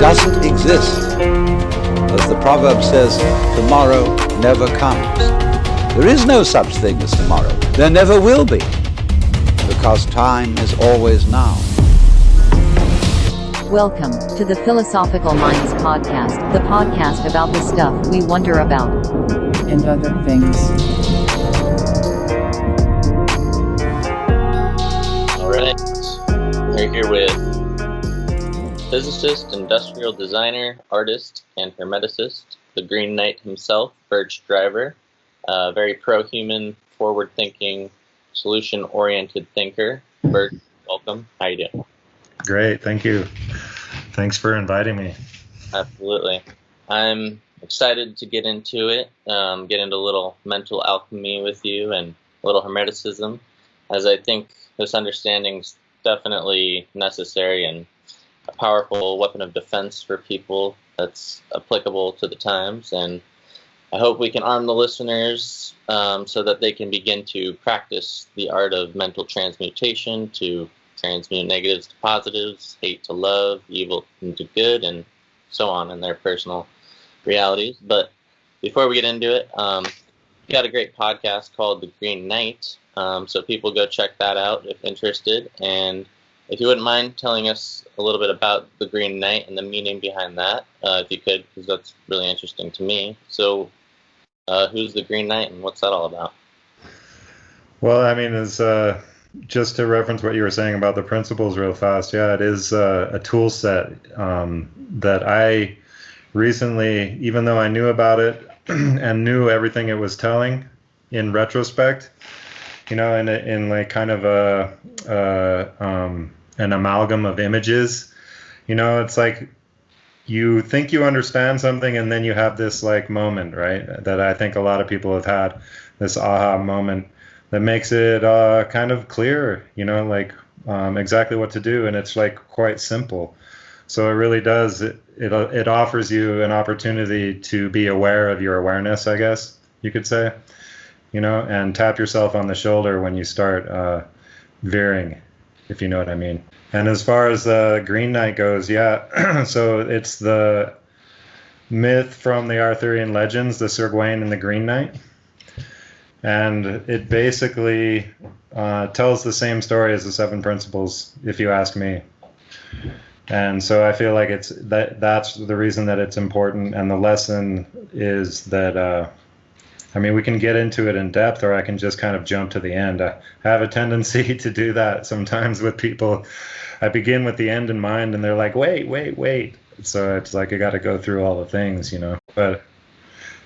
doesn't exist. As the proverb says, tomorrow never comes. There is no such thing as tomorrow. There never will be, because time is always now. Welcome to the Philosophical Minds Podcast, the podcast about the stuff we wonder about. And other things. Alright, we're here with physicist, industrial designer, artist, and hermeticist, the Green Knight himself, Burch Driver, a very pro-human, forward-thinking, solution-oriented thinker. Burch, welcome. How you doing? Great, thank you. Thanks for inviting me. Absolutely. I'm excited to get into it, get into a little mental alchemy with you and a little hermeticism, as I think this understanding's definitely necessary and a powerful weapon of defense for people that's applicable to the times. And I hope we can arm the listeners so that they can begin to practice the art of mental transmutation to transmute negatives to positives, hate to love, evil into good, and so on in their personal realities. But before we get into it, you got a great podcast called The Green Knight, so people go check that out if interested. And if you wouldn't mind telling us a little bit about The Green Knight and the meaning behind that, if you could, because that's really interesting to me. So who's the Green Knight and what's that all about? Well, I mean, it's just to reference what you were saying about the principles real fast. Yeah, it is a tool set that I recently, even though I knew about it and knew everything it was telling in retrospect, you know, in like kind of an amalgam of images, you know, it's like you think you understand something and then you have this like moment, right? That I think a lot of people have had, this aha moment that makes it kind of clear, you know, like exactly what to do. And it's like quite simple. So it really does, it offers you an opportunity to be aware of your awareness, I guess you could say, you know, and tap yourself on the shoulder when you start veering, if you know what I mean. And as far as the Green Knight goes, yeah, so it's the myth from the Arthurian legends, the Sir Gawain and the Green Knight. And it basically tells the same story as the Seven Principles, if you ask me. And so I feel like that's the reason that it's important. And the lesson is that, I mean, we can get into it in depth, or I can just kind of jump to the end. I have a tendency to do that sometimes with people. I begin with the end in mind, and they're like, wait. So it's like I got to go through all the things, you know. But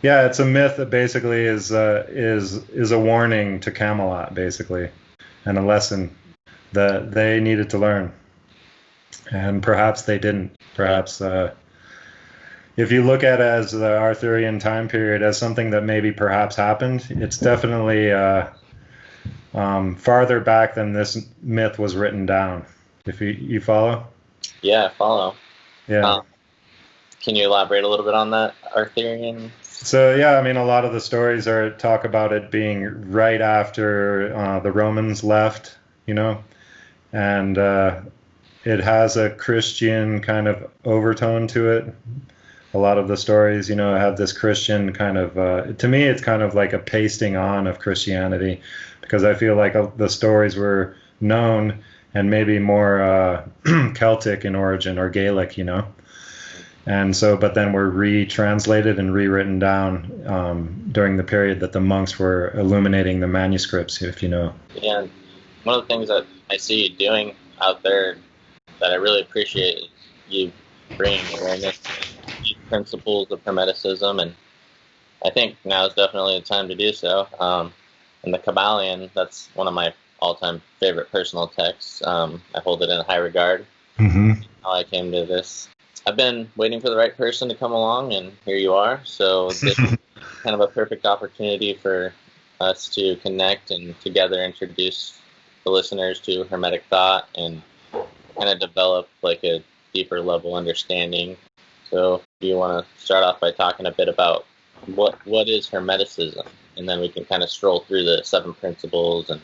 yeah, it's a myth that basically is a warning to Camelot, basically, and a lesson that they needed to learn. And perhaps they didn't. Perhaps if you look at it as the Arthurian time period as something that maybe perhaps happened, it's definitely farther back than this myth was written down. If you follow? Yeah, I follow. Yeah. Can you elaborate a little bit on that Arthurian? So yeah, I mean, a lot of the stories talk about it being right after the Romans left, you know, and it has a Christian kind of overtone to it. A lot of the stories, you know, have this Christian kind of, to me, it's kind of like a pasting on of Christianity, because I feel like the stories were known and maybe more Celtic in origin, or Gaelic, you know. And so, but then were retranslated and rewritten down during the period that the monks were illuminating the manuscripts, if you know. Yeah, one of the things that I see you doing out there that I really appreciate is you bringing awareness to these principles of Hermeticism, and I think now is definitely the time to do so. And the Kabbalion, that's one of my all-time favorite personal texts. I hold it in high regard. Mm-hmm. How I came to this. I've been waiting for the right person to come along, and here you are. So this is kind of a perfect opportunity for us to connect and together introduce the listeners to Hermetic thought and kind of develop like a deeper level understanding. So do you want to start off by talking a bit about what is Hermeticism? And then we can kind of stroll through the seven principles and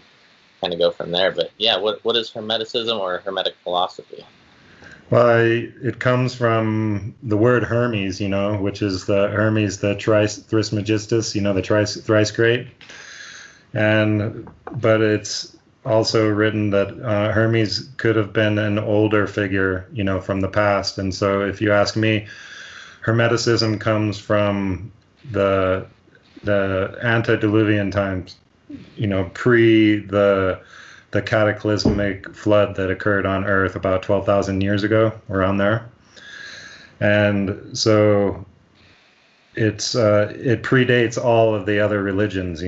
kind of go from there. But yeah, what is Hermeticism or Hermetic philosophy? Well, it comes from the word Hermes, which is the Hermes, the Trismegistus, the thrice great. But it's also written that Hermes could have been an older figure, from the past. And so if you ask me, Hermeticism comes from the antediluvian times, pre the cataclysmic flood that occurred on Earth about 12,000 years ago, around there. And so it predates all of the other religions,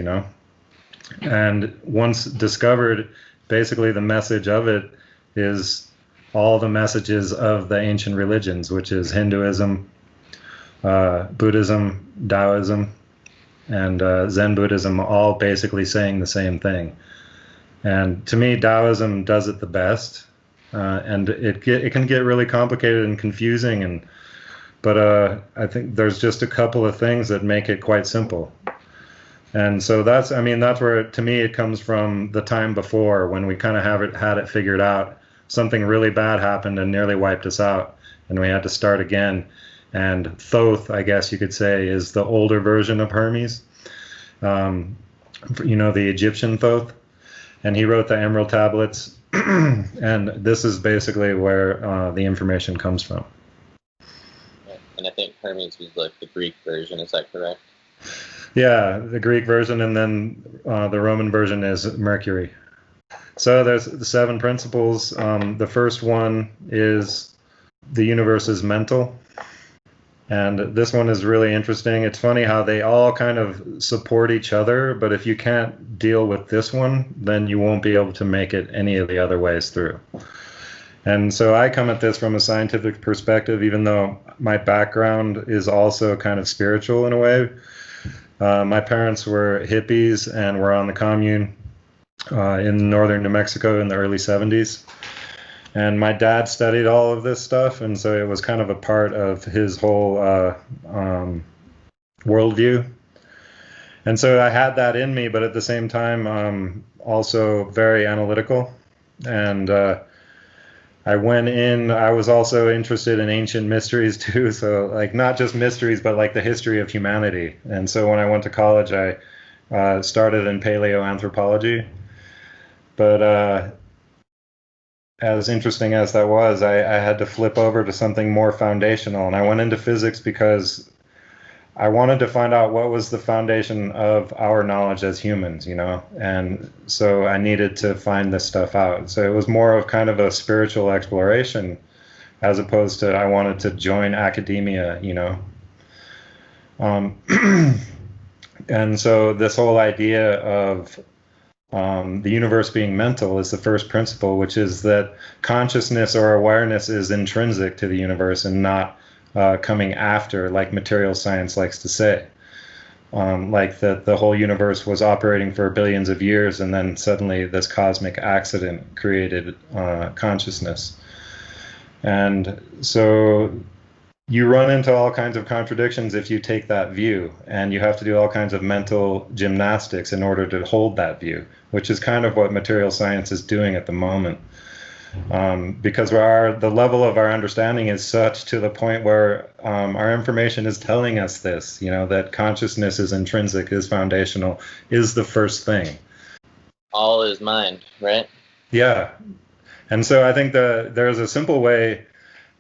And once discovered, basically the message of it is all the messages of the ancient religions, which is Hinduism, Buddhism, Taoism, and Zen Buddhism, all basically saying the same thing. And to me, Taoism does it the best, and it can get really complicated and confusing. But I think there's just a couple of things that make it quite simple. And so that's where, to me, it comes from the time before, when we kind of had it figured out. Something really bad happened and nearly wiped us out, and we had to start again. And Thoth, I guess you could say, is the older version of Hermes. The Egyptian Thoth. And he wrote the Emerald Tablets, and this is basically where the information comes from. And I think Hermes was like the Greek version, is that correct? Yeah, the Greek version, and then the Roman version is Mercury. So there's the 7 principles. The first one is the universe is mental. And this one is really interesting. It's funny how they all kind of support each other, but if you can't deal with this one, then you won't be able to make it any of the other ways through. And so I come at this from a scientific perspective, even though my background is also kind of spiritual in a way. My parents were hippies and were on the commune in northern New Mexico in the early 70s. And my dad studied all of this stuff, and so it was kind of a part of his whole worldview. And so I had that in me, but at the same time, also very analytical. And I went in, I was also interested in ancient mysteries too, so like not just mysteries, but like the history of humanity. And so when I went to college, I started in paleoanthropology. But as interesting as that was, I had to flip over to something more foundational. And I went into physics because I wanted to find out what was the foundation of our knowledge as humans, And so I needed to find this stuff out. So it was more of kind of a spiritual exploration, as opposed to I wanted to join academia, And so this whole idea of the universe being mental is the first principle, which is that consciousness or awareness is intrinsic to the universe and not coming after, like material science likes to say. Like that the whole universe was operating for billions of years, and then suddenly this cosmic accident created consciousness. And so you run into all kinds of contradictions if you take that view, and you have to do all kinds of mental gymnastics in order to hold that view, which is kind of what material science is doing at the moment. Because the level of our understanding is such to the point where our information is telling us this, that consciousness is intrinsic, is foundational, is the first thing. All is mind, right? Yeah. And so I think there's a simple way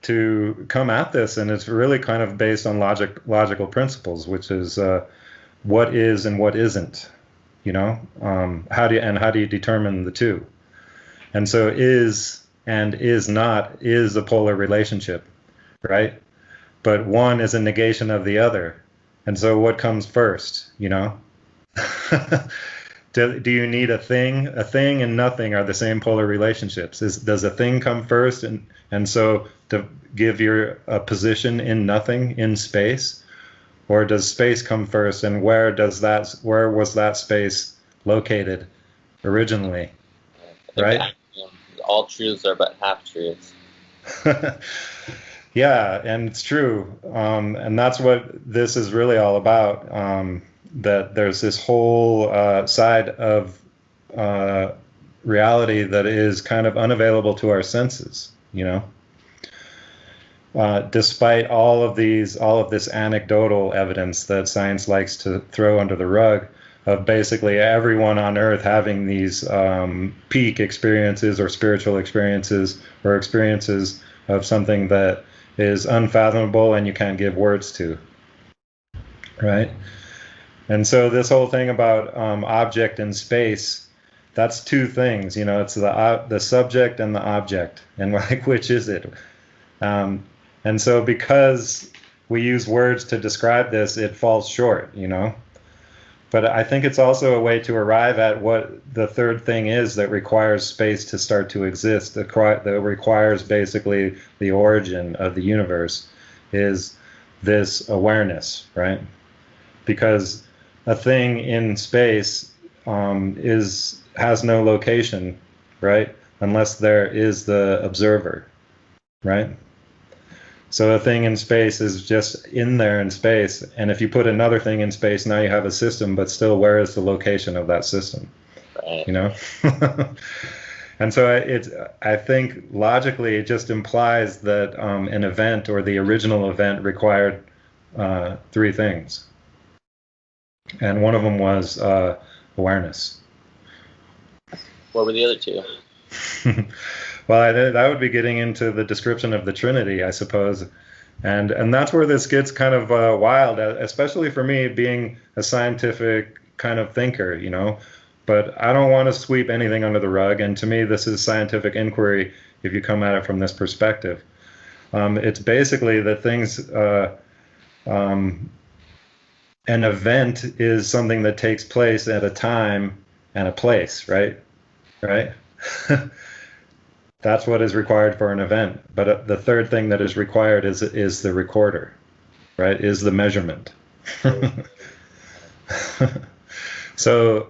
to come at this, and it's really kind of based on logical principles, which is what is and what isn't, how do you determine the two? And so is and is not is a polar relationship, right? But one is a negation of the other. And so what comes first, Do you need a thing? A thing and nothing are the same polar relationships. Does a thing come first, and so to give your a position in nothing in space, or does space come first, and where was that space located originally? Right? All truths are but half truths. Yeah, and it's true, and that's what this is really all about. That there's this whole side of reality that is kind of unavailable to our senses, despite all of this anecdotal evidence that science likes to throw under the rug, of basically everyone on Earth having these peak experiences or spiritual experiences or experiences of something that is unfathomable and you can't give words to, right? And so this whole thing about object and space, that's two things, you know, it's the subject and the object, and like, which is it? And so because we use words to describe this, it falls short, you know. But I think it's also a way to arrive at what the third thing is that requires space to start to exist, that requires basically the origin of the universe, is this awareness, right? Because a thing in space has no location, right? Unless there is the observer, right? So a thing in space is just in there in space, and if you put another thing in space, now you have a system, but still, where is the location of that system? Right. You know? And so I think logically it just implies that an event or the original event required three things. And one of them was awareness. What were the other two? Well, that would be getting into the description of the Trinity, I suppose. And that's where this gets kind of wild, especially for me being a scientific kind of thinker, you know. But I don't want to sweep anything under the rug. And to me, this is scientific inquiry if you come at it from this perspective. It's basically that an event is something that takes place at a time and a place, right? Right? That's what is required for an event. But the third thing that is required is the recorder, right? Is the measurement. So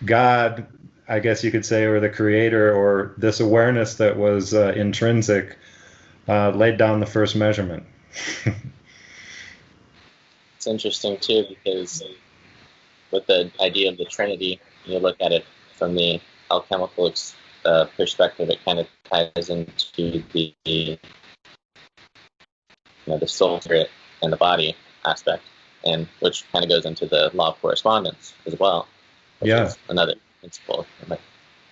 God, I guess you could say, or the creator, or this awareness that was intrinsic, laid down the first measurement. It's interesting too, because with the idea of the Trinity, you look at it from the alchemical perspective, it kind of ties into the soul, spirit, and the body aspect, and which kind of goes into the law of correspondence as well. Which is another principle.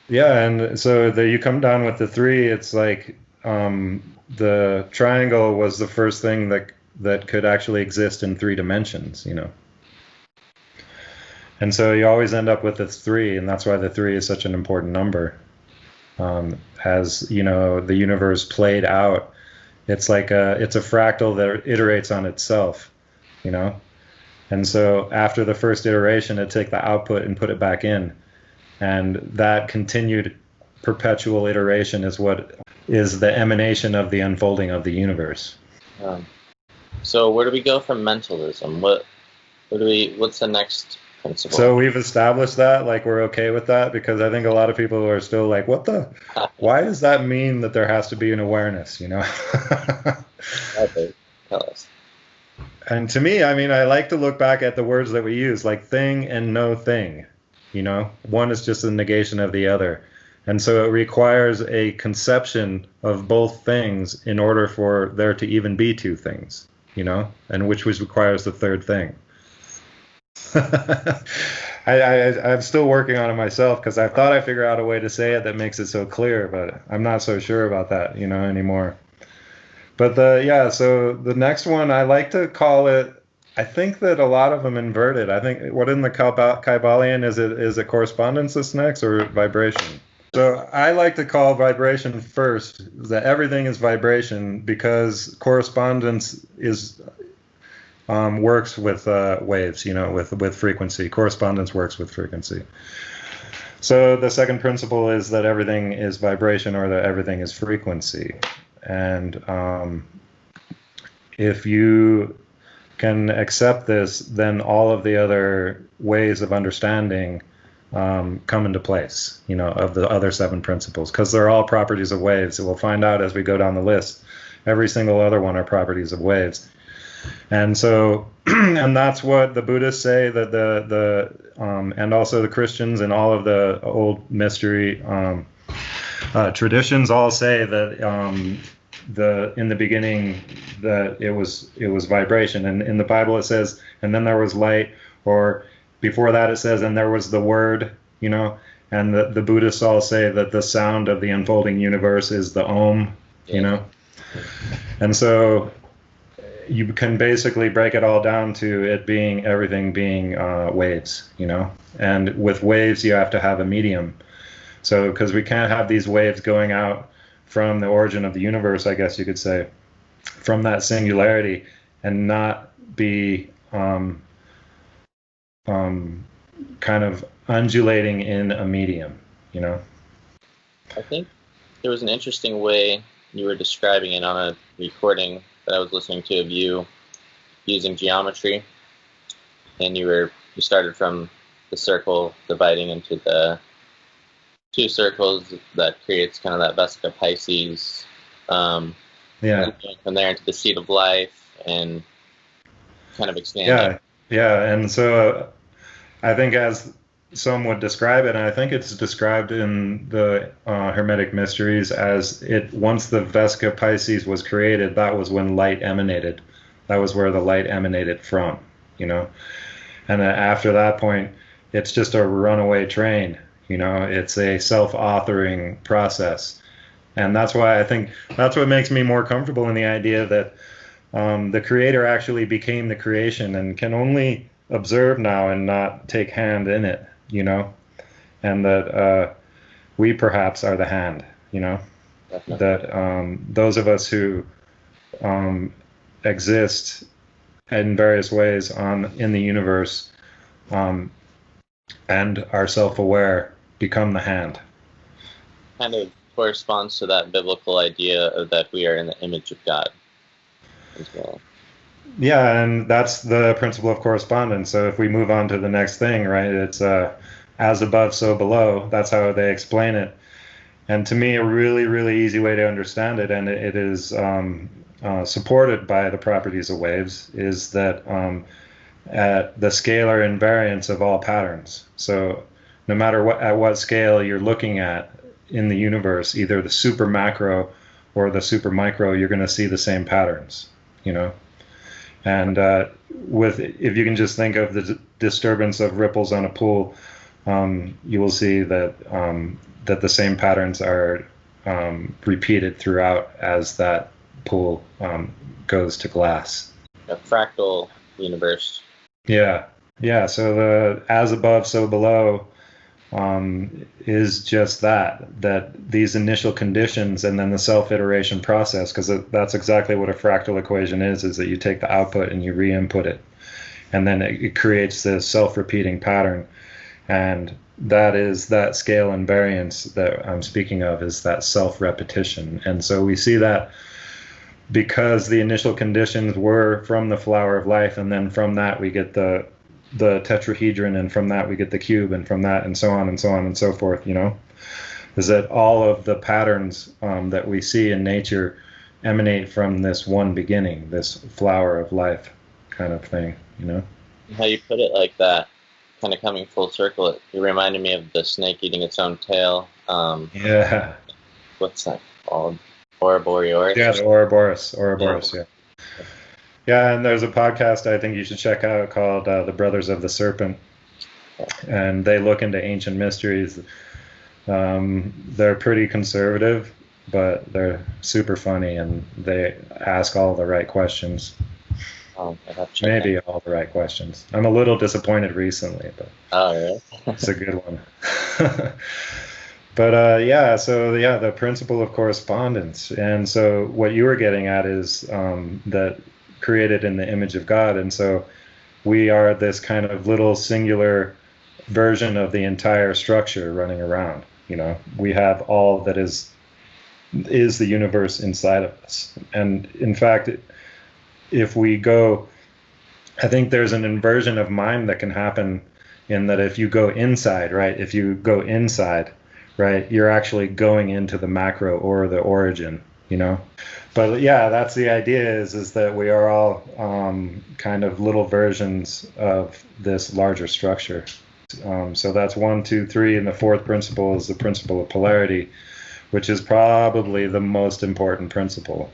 Yeah, and so you come down with the three. It's like the triangle was the first thing that could actually exist in 3 dimensions, you know. And so you always end up with the 3, and that's why the 3 is such an important number. As you know, the universe played out, it's like it's a fractal that iterates on itself, you know. And so after the first iteration, it take the output and put it back in, and that continued perpetual iteration is what is the emanation of the unfolding of the universe. So where do we go from mentalism? What's the next principle? So we've established that, like, we're okay with that, because I think a lot of people are still like, why does that mean that there has to be an awareness, you know? Okay, tell us. And to me, I mean, I like to look back at the words that we use, like thing and no thing, you know? One is just a negation of the other. And so it requires a conception of both things in order for there to even be 2 things, you know? And which requires the third thing. I'm still working on it myself, because I thought I figured out a way to say it that makes it so clear, but I'm not so sure about that, you know, anymore. But so the next one, I like to call it, I think that a lot of them inverted. I think, what in the Kybalion, is it correspondence that's next, or vibration? So I like to call vibration first, that everything is vibration, because correspondence works with waves, you know, with frequency. Correspondence works with frequency. So the second principle is that everything is vibration, or that everything is frequency. And if you can accept this, then all of the other ways of understanding come into place, you know, of the other 7 principles, because they're all properties of waves. So we'll find out as we go down the list. Every single other one are properties of waves. And so, and that's what the Buddhists say, that and also the Christians and all of the old mystery traditions all say, that in the beginning that it was vibration, and in the Bible it says, and then there was light, or before that it says, and there was the Word, you know, and the Buddhists all say that the sound of the unfolding universe is the Om, you know, and so you can basically break it all down to it being everything being waves, you know, and with waves you have to have a medium. So because we can't have these waves going out from the origin of the universe, I guess you could say, from that singularity, and not be kind of undulating in a medium, you know. I think there was an interesting way you were describing it on a recording that I was listening to of you using geometry, and you started from the circle dividing into the two circles that creates kind of that Vesica Pisces. From there into the seed of life and kind of expanding. Yeah, and so I think as some would describe it, and I think it's described in the Hermetic Mysteries as once the Vesica Pisces was created, that was when light emanated. That was where the light emanated from, you know. And then after that point, it's just a runaway train, you know. It's a self-authoring process. And that's why I think that's what makes me more comfortable in the idea that the creator actually became the creation and can only observe now and not take hand in it, you know, and that we perhaps are the hand, you know. Definitely. That those of us who exist in various ways in the universe and are self-aware become the hand. Kind of corresponds to that biblical idea of that we are in the image of God as well. Yeah, and that's the principle of correspondence. So if we move on to the next thing, right, it's as above, so below. That's how they explain it. And to me, a really, really easy way to understand it, and it is supported by the properties of waves, is that at the scalar invariance of all patterns. So no matter at what scale you're looking at in the universe, either the super macro or the super micro, you're going to see the same patterns, you know. And if you can just think of the disturbance of ripples on a pool, you will see that that the same patterns are repeated throughout as that pool goes to glass. A fractal universe. Yeah. So the as above, so below is just that these initial conditions and then the self-iteration process, because that's exactly what a fractal equation is that you take the output and you re-input it, and then it creates this self-repeating pattern, and that is that scale invariance that I'm speaking of, is that self-repetition. And so we see that because the initial conditions were from the flower of life, and then from that we get the tetrahedron, and from that we get the cube, and from that and so on and so on and so forth, you know, is that all of the patterns that we see in nature emanate from this one beginning, this flower of life kind of thing, you know. How you put it like that, kind of coming full circle, it reminded me of the snake eating its own tail. Yeah. What's that called? Ouroboros? Yeah, the Ouroboros, yeah. Yeah, and there's a podcast I think you should check out called The Brothers of the Serpent, and they look into ancient mysteries. They're pretty conservative, but they're super funny, and they ask all the right questions. Maybe all the right questions. I'm a little disappointed recently, but really? It's a good one. But the principle of correspondence. And so what you were getting at is that created in the image of God, and so we are this kind of little singular version of the entire structure running around, you know. We have all that is the universe inside of us. And in fact, if we go, I think there's an inversion of mind that can happen in that if you go inside, right, you're actually going into the macro or the origin, you know. But yeah, that's the idea, is that we are all kind of little versions of this larger structure. So that's 1, 2, 3, and the fourth principle is the principle of polarity, which is probably the most important principle.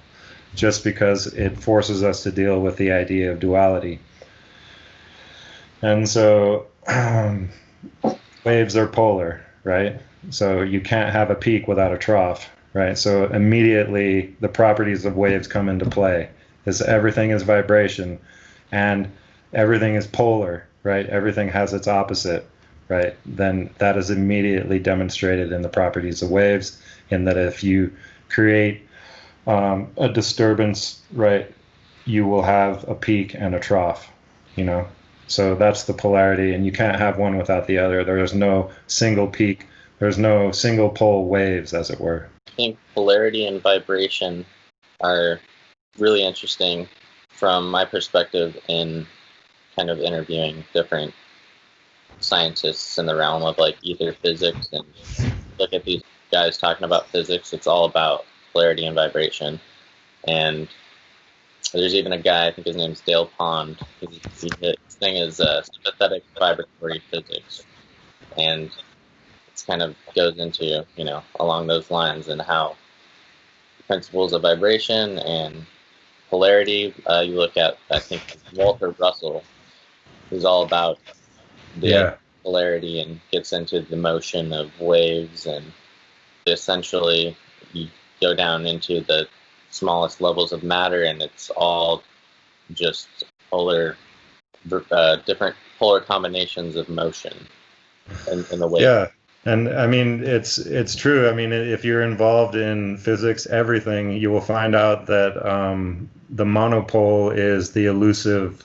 just because it forces us to deal with the idea of duality. And so waves are polar, right? So you can't have a peak without a trough, right? So immediately the properties of waves come into play. Is everything is vibration, and everything is polar, right? Everything has its opposite, right? Then that is immediately demonstrated in the properties of waves, in that if you create a disturbance, right, you will have a peak and a trough, you know? So that's the polarity, and you can't have one without the other. There's no single peak, there's no single pole waves, as it were. I think polarity and vibration are really interesting from my perspective in kind of interviewing different scientists in the realm of like ether physics, and look at these guys talking about physics. It's all about polarity and vibration. And there's even a guy, I think his name's Dale Pond. His thing is sympathetic vibratory physics, and it kind of goes into, you know, along those lines, and how principles of vibration and polarity. You look at, I think, Walter Russell, who's all about the polarity and gets into the motion of waves, and essentially you go down into the smallest levels of matter, and it's all just polar, different polar combinations of motion in the wave. Yeah. And I mean, it's true. I mean, if you're involved in physics, everything, you will find out that the monopole is the elusive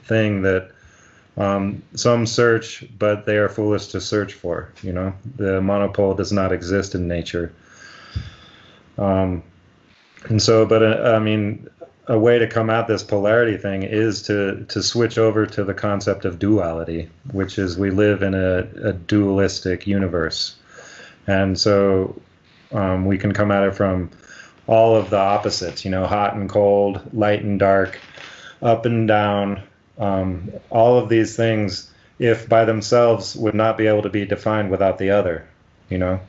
thing that some search, but they are foolish to search for. You know, the monopole does not exist in nature. And so, but I mean, a way to come at this polarity thing is to switch over to the concept of duality, which is we live in a dualistic universe. And so we can come at it from all of the opposites, you know, hot and cold, light and dark, up and down. All of these things, if by themselves, would not be able to be defined without the other, you know,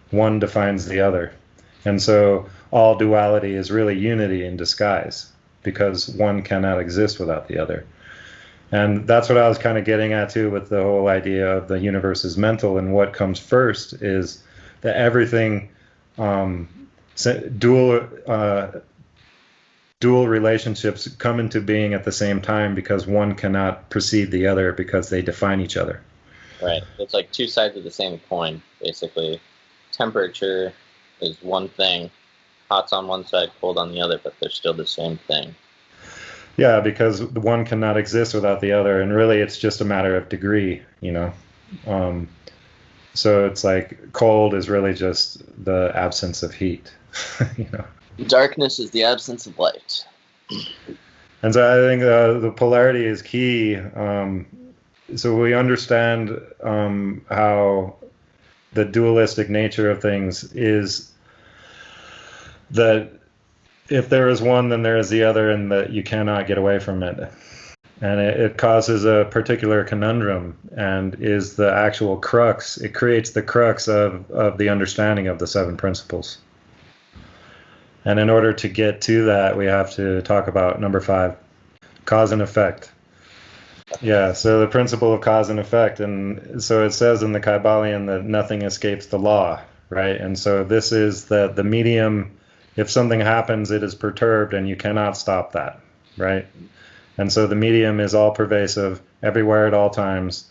one defines the other. And so all duality is really unity in disguise, because one cannot exist without the other. And that's what I was kind of getting at too with the whole idea of the universe is mental, and what comes first is that everything, dual relationships come into being at the same time, because one cannot precede the other because they define each other. Right. It's like two sides of the same coin, basically. Temperature is one thing. Hot's on one side, cold on the other, but they're still the same thing. Yeah, because the one cannot exist without the other, and really it's just a matter of degree, you know. So it's like cold is really just the absence of heat, you know. Darkness is the absence of light. And so I think the polarity is key. So we understand how the dualistic nature of things is that if there is one, then there is the other, and that you cannot get away from it. And it causes a particular conundrum, and is the actual crux. It creates the crux of the understanding of the seven principles. And in order to get to that, we have to talk about number 5, cause and effect. Yeah, so the principle of cause and effect. And so it says in the Kybalion that nothing escapes the law, right? And so this is the medium. If something happens, it is perturbed, and you cannot stop that, right? And so the medium is all pervasive, everywhere at all times.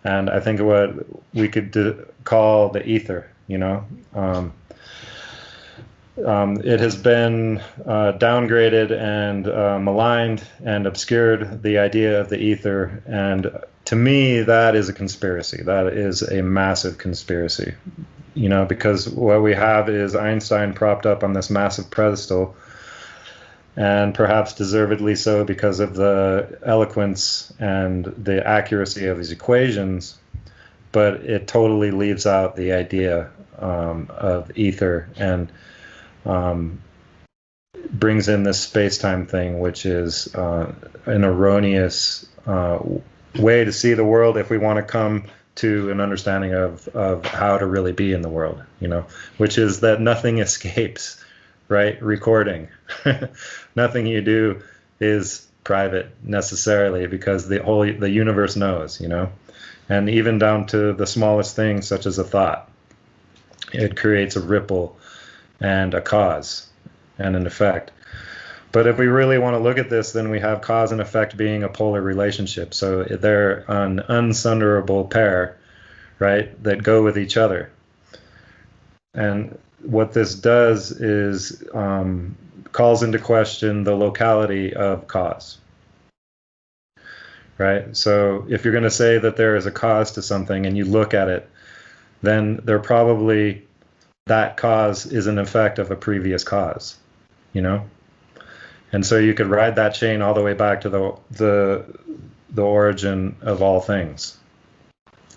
And I think what we could call the ether, you know. It has been downgraded and maligned and obscured, the idea of the ether. And to me, that is a conspiracy. That is a massive conspiracy. You know, because what we have is Einstein propped up on this massive pedestal, and perhaps deservedly so, because of the eloquence and the accuracy of his equations, but it totally leaves out the idea of ether, and brings in this space-time thing, which is an erroneous way to see the world if we want to come to an understanding of how to really be in the world, you know, which is that nothing escapes, right? Recording. Nothing you do is private necessarily, because the universe knows, and even down to the smallest things, such as a thought. It creates a ripple and a cause and an effect. But if we really want to look at this, then we have cause and effect being a polar relationship. So they're an unsunderable pair, right, that go with each other. And what this does is calls into question the locality of cause. Right? So if you're going to say that there is a cause to something and you look at it, then that cause is an effect of a previous cause, And so you could ride that chain all the way back to the origin of all things,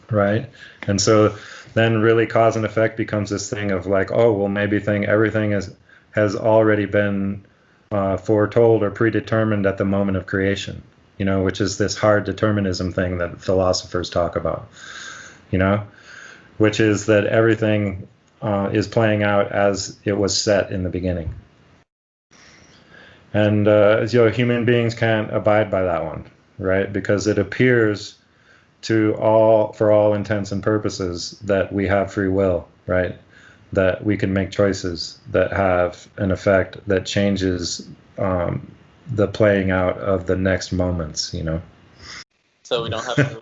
right? And so then really cause and effect becomes this thing of like, oh, well, maybe everything has already been foretold or predetermined at the moment of creation, which is this hard determinism thing that philosophers talk about, which is that everything is playing out as it was set in the beginning. And human beings can't abide by that one, right? Because it appears for all intents and purposes that we have free will, right? That we can make choices that have an effect that changes the playing out of the next moments, So we don't have to.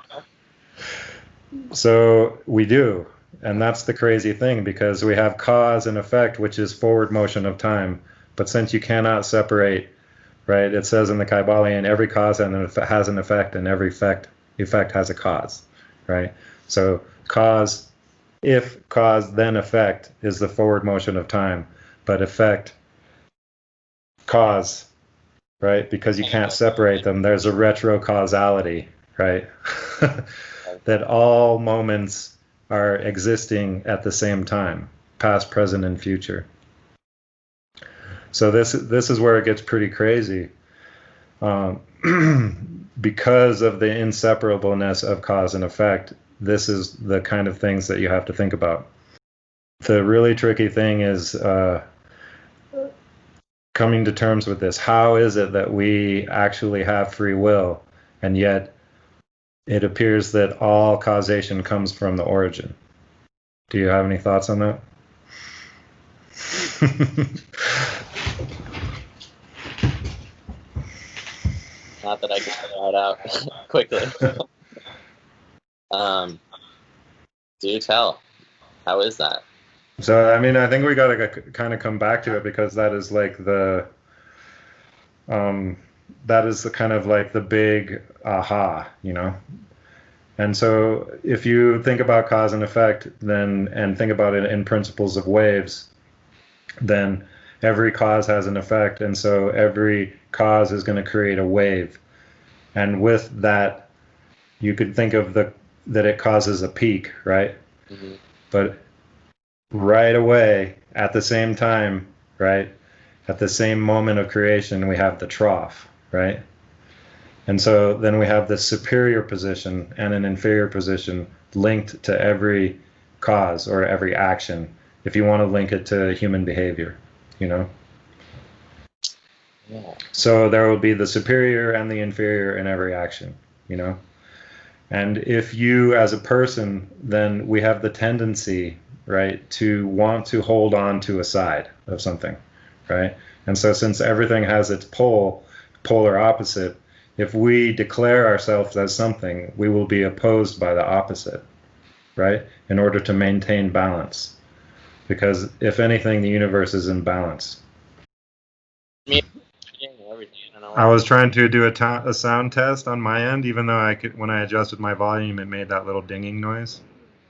So we do. And that's the crazy thing, because we have cause and effect, which is forward motion of time. But since you cannot separate, right, it says in the Kybalion, every cause has an effect, and every effect has a cause, right? So if cause then effect is the forward motion of time, but effect, cause, right? Because you can't separate them. There's a retrocausality, right? That all moments are existing at the same time, past, present, and future. So this is where it gets pretty crazy, because of the inseparableness of cause and effect. This is the kind of things that you have to think about. The really tricky thing is coming to terms with this. How is it that we actually have free will, and yet it appears that all causation comes from the origin? Do you have any thoughts on that? Not that I can figure that out quickly. Do tell. How is that? So, I mean, I think we got to kind of come back to it, because that is like that is the kind of like the big aha, And so if you think about cause and effect and think about it in principles of waves, then every cause has an effect, and so every cause is going to create a wave. And with that, you could think of that it causes a peak, right? Mm-hmm. But right away, at the same time, right, at the same moment of creation, we have the trough, right? And so then we have this superior position and an inferior position linked to every cause or every action, if you want to link it to human behavior, Yeah. So there will be the superior and the inferior in every action, And if you, as a person, then we have the tendency, right, to want to hold on to a side of something, right? And so since everything has its polar opposite, if we declare ourselves as something, we will be opposed by the opposite, right, in order to maintain balance. Because if anything, the universe is in balance. I was trying to do a sound test on my end, even though when I adjusted my volume, it made that little dinging noise.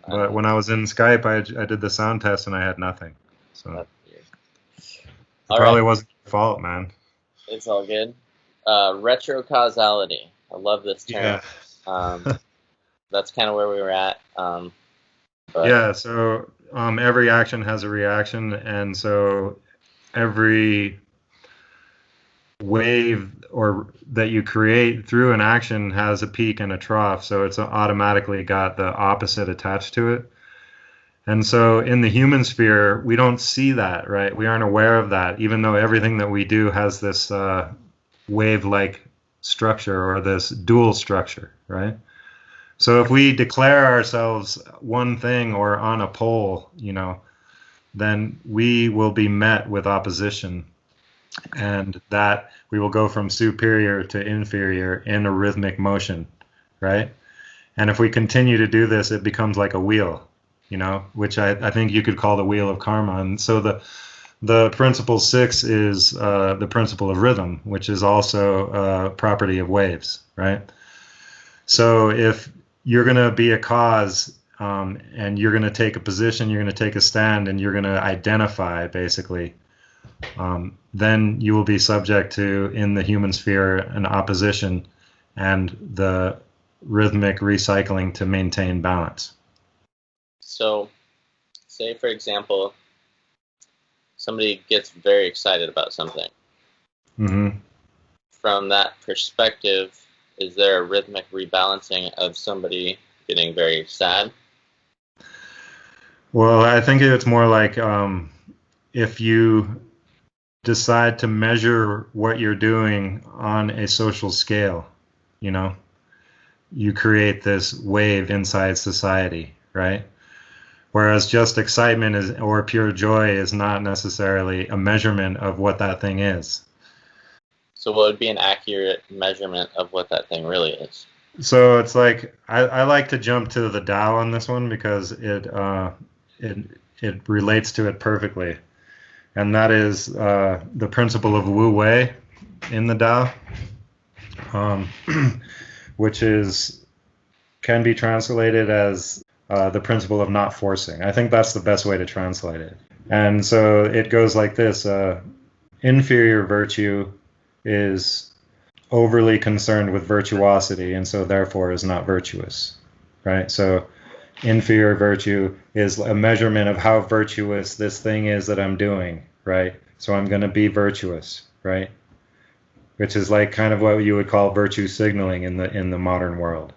But when I was in Skype, I did the sound test and I had nothing. So it probably wasn't your fault, man. It's all good. Retrocausality. I love this term. Yeah. That's kind of where we were at. Yeah, so every action has a reaction, and so every wave that you create through an action has a peak and a trough, so it's automatically got the opposite attached to it. And so in the human sphere, we don't see that, right? We aren't aware of that, even though everything that we do has this wave-like structure or this dual structure, right? So if we declare ourselves one thing or on a pole, then we will be met with opposition, and that we will go from superior to inferior in a rhythmic motion, right? And if we continue to do this, it becomes like a wheel, which I think you could call the wheel of karma. And so the principle 6 is the principle of rhythm, which is also a property of waves, right? So if you're going to be a cause, and you're going to take a position, you're going to take a stand, and you're going to identify, basically, then you will be subject to, in the human sphere, an opposition and the rhythmic recycling to maintain balance. So, say, for example, somebody gets very excited about something. Mm-hmm. From that perspective, is there a rhythmic rebalancing of somebody getting very sad? Well, I think it's more like if you decide to measure what you're doing on a social scale, you create this wave inside society, right? Whereas just excitement or pure joy is not necessarily a measurement of what that thing is. So what would be an accurate measurement of what that thing really is? So it's like, I like to jump to the Tao on this one because it relates to it perfectly. And that is the principle of Wu Wei in the Tao, which can be translated as the principle of not forcing. I think that's the best way to translate it. And so it goes like this. Inferior virtue is overly concerned with virtuosity, and so therefore is not virtuous, right? So inferior virtue is a measurement of how virtuous this thing is that I'm doing, right? So I'm going to be virtuous, right? Which is like kind of what you would call virtue signaling in the modern world,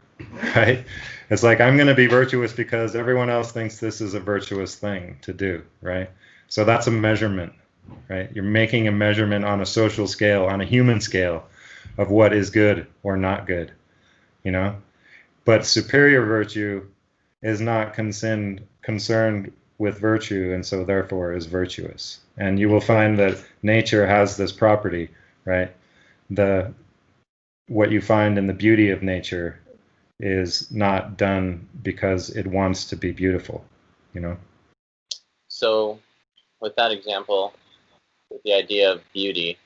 right? It's like, I'm going to be virtuous because everyone else thinks this is a virtuous thing to do, right? So that's a measurement, right? You're making a measurement on a social scale, on a human scale, of what is good or not good, But superior virtue is not concerned with virtue, and so therefore is virtuous. And you will find that nature has this property, right? What you find in the beauty of nature is not done because it wants to be beautiful, So with that example, with the idea of beauty,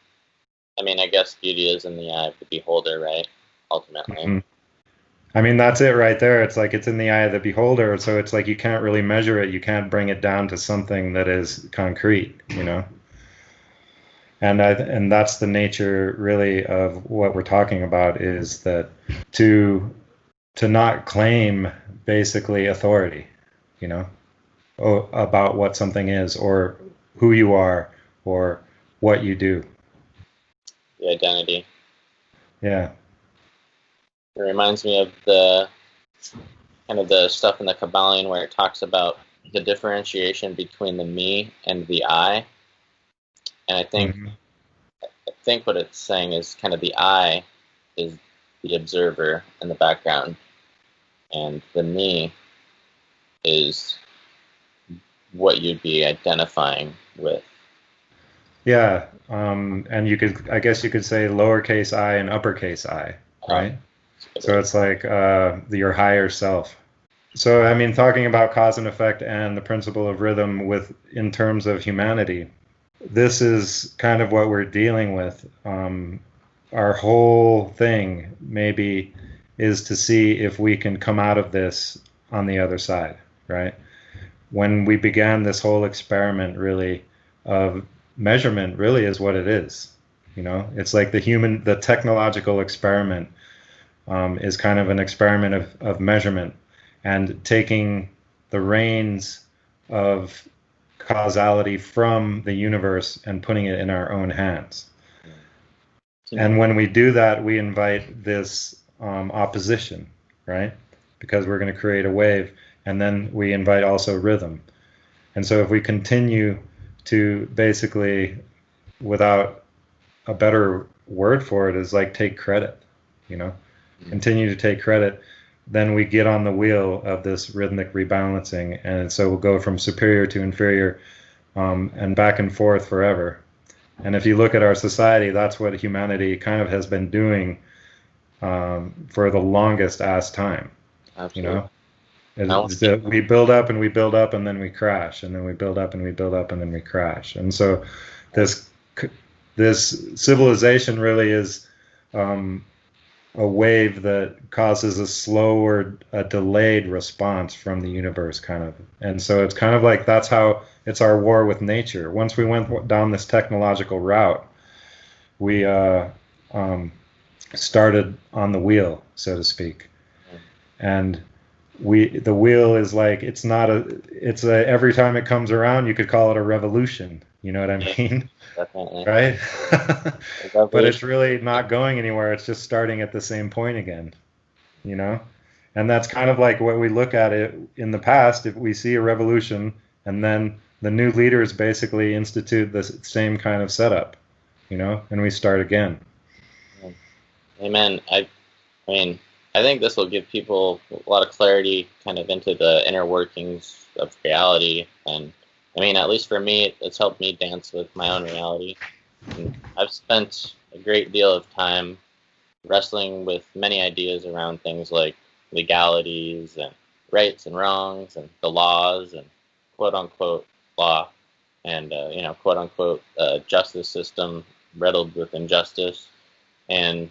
I guess beauty is in the eye of the beholder, right? Ultimately. Mm-hmm. That's it right there. It's like it's in the eye of the beholder, so it's like you can't really measure it. You can't bring it down to something that is concrete, And that's the nature, really, of what we're talking about, is that to not claim, basically, authority, about what something is, or who you are, or what you do. The identity. Yeah. It reminds me of the kind of the stuff in the Kabbalion where it talks about the differentiation between the me and the I. And I think what it's saying is kind of the I is the observer in the background, and the me is what you'd be identifying with. Yeah, and I guess you could say lowercase I and uppercase I, right? So it's like your higher self. So talking about cause and effect and the principle of rhythm in terms of humanity, this is kind of what we're dealing with. Our whole thing maybe is to see if we can come out of this on the other side, right? When we began this whole experiment, really, of measurement, really is what it is. It's like the technological experiment is kind of an experiment of measurement, and taking the reins of causality from the universe and putting it in our own hands. And when we do that, we invite this opposition, right? Because we're going to create a wave, and then we invite also rhythm. And so if we continue to basically, without a better word for it, is like take credit, continue to take credit, then we get on the wheel of this rhythmic rebalancing. And so we'll go from superior to inferior, and back and forth forever. And if you look at our society, that's what humanity kind of has been doing for the longest ass time. Absolutely. It's that we build up and we build up and then we crash, and then we build up and we build up and then we crash. And so this civilization really is a wave that causes a slower, a delayed response from the universe, kind of. And so it's kind of like that's how it's our war with nature. Once we went down this technological route, we started on the wheel, so to speak. And the wheel is like, it's a every time it comes around, you could call it a revolution. You know what I mean? Definitely. Right? But it's really not going anywhere. It's just starting at the same point again, And that's kind of like what we look at it in the past. If we see a revolution and then the new leaders basically institute the same kind of setup, and we start again. Amen. I mean, I think this will give people a lot of clarity kind of into the inner workings of reality. And I mean, at least for me, it's helped me dance with my own reality. And I've spent a great deal of time wrestling with many ideas around things like legalities and rights and wrongs and the laws and quote unquote law and, quote unquote justice system riddled with injustice and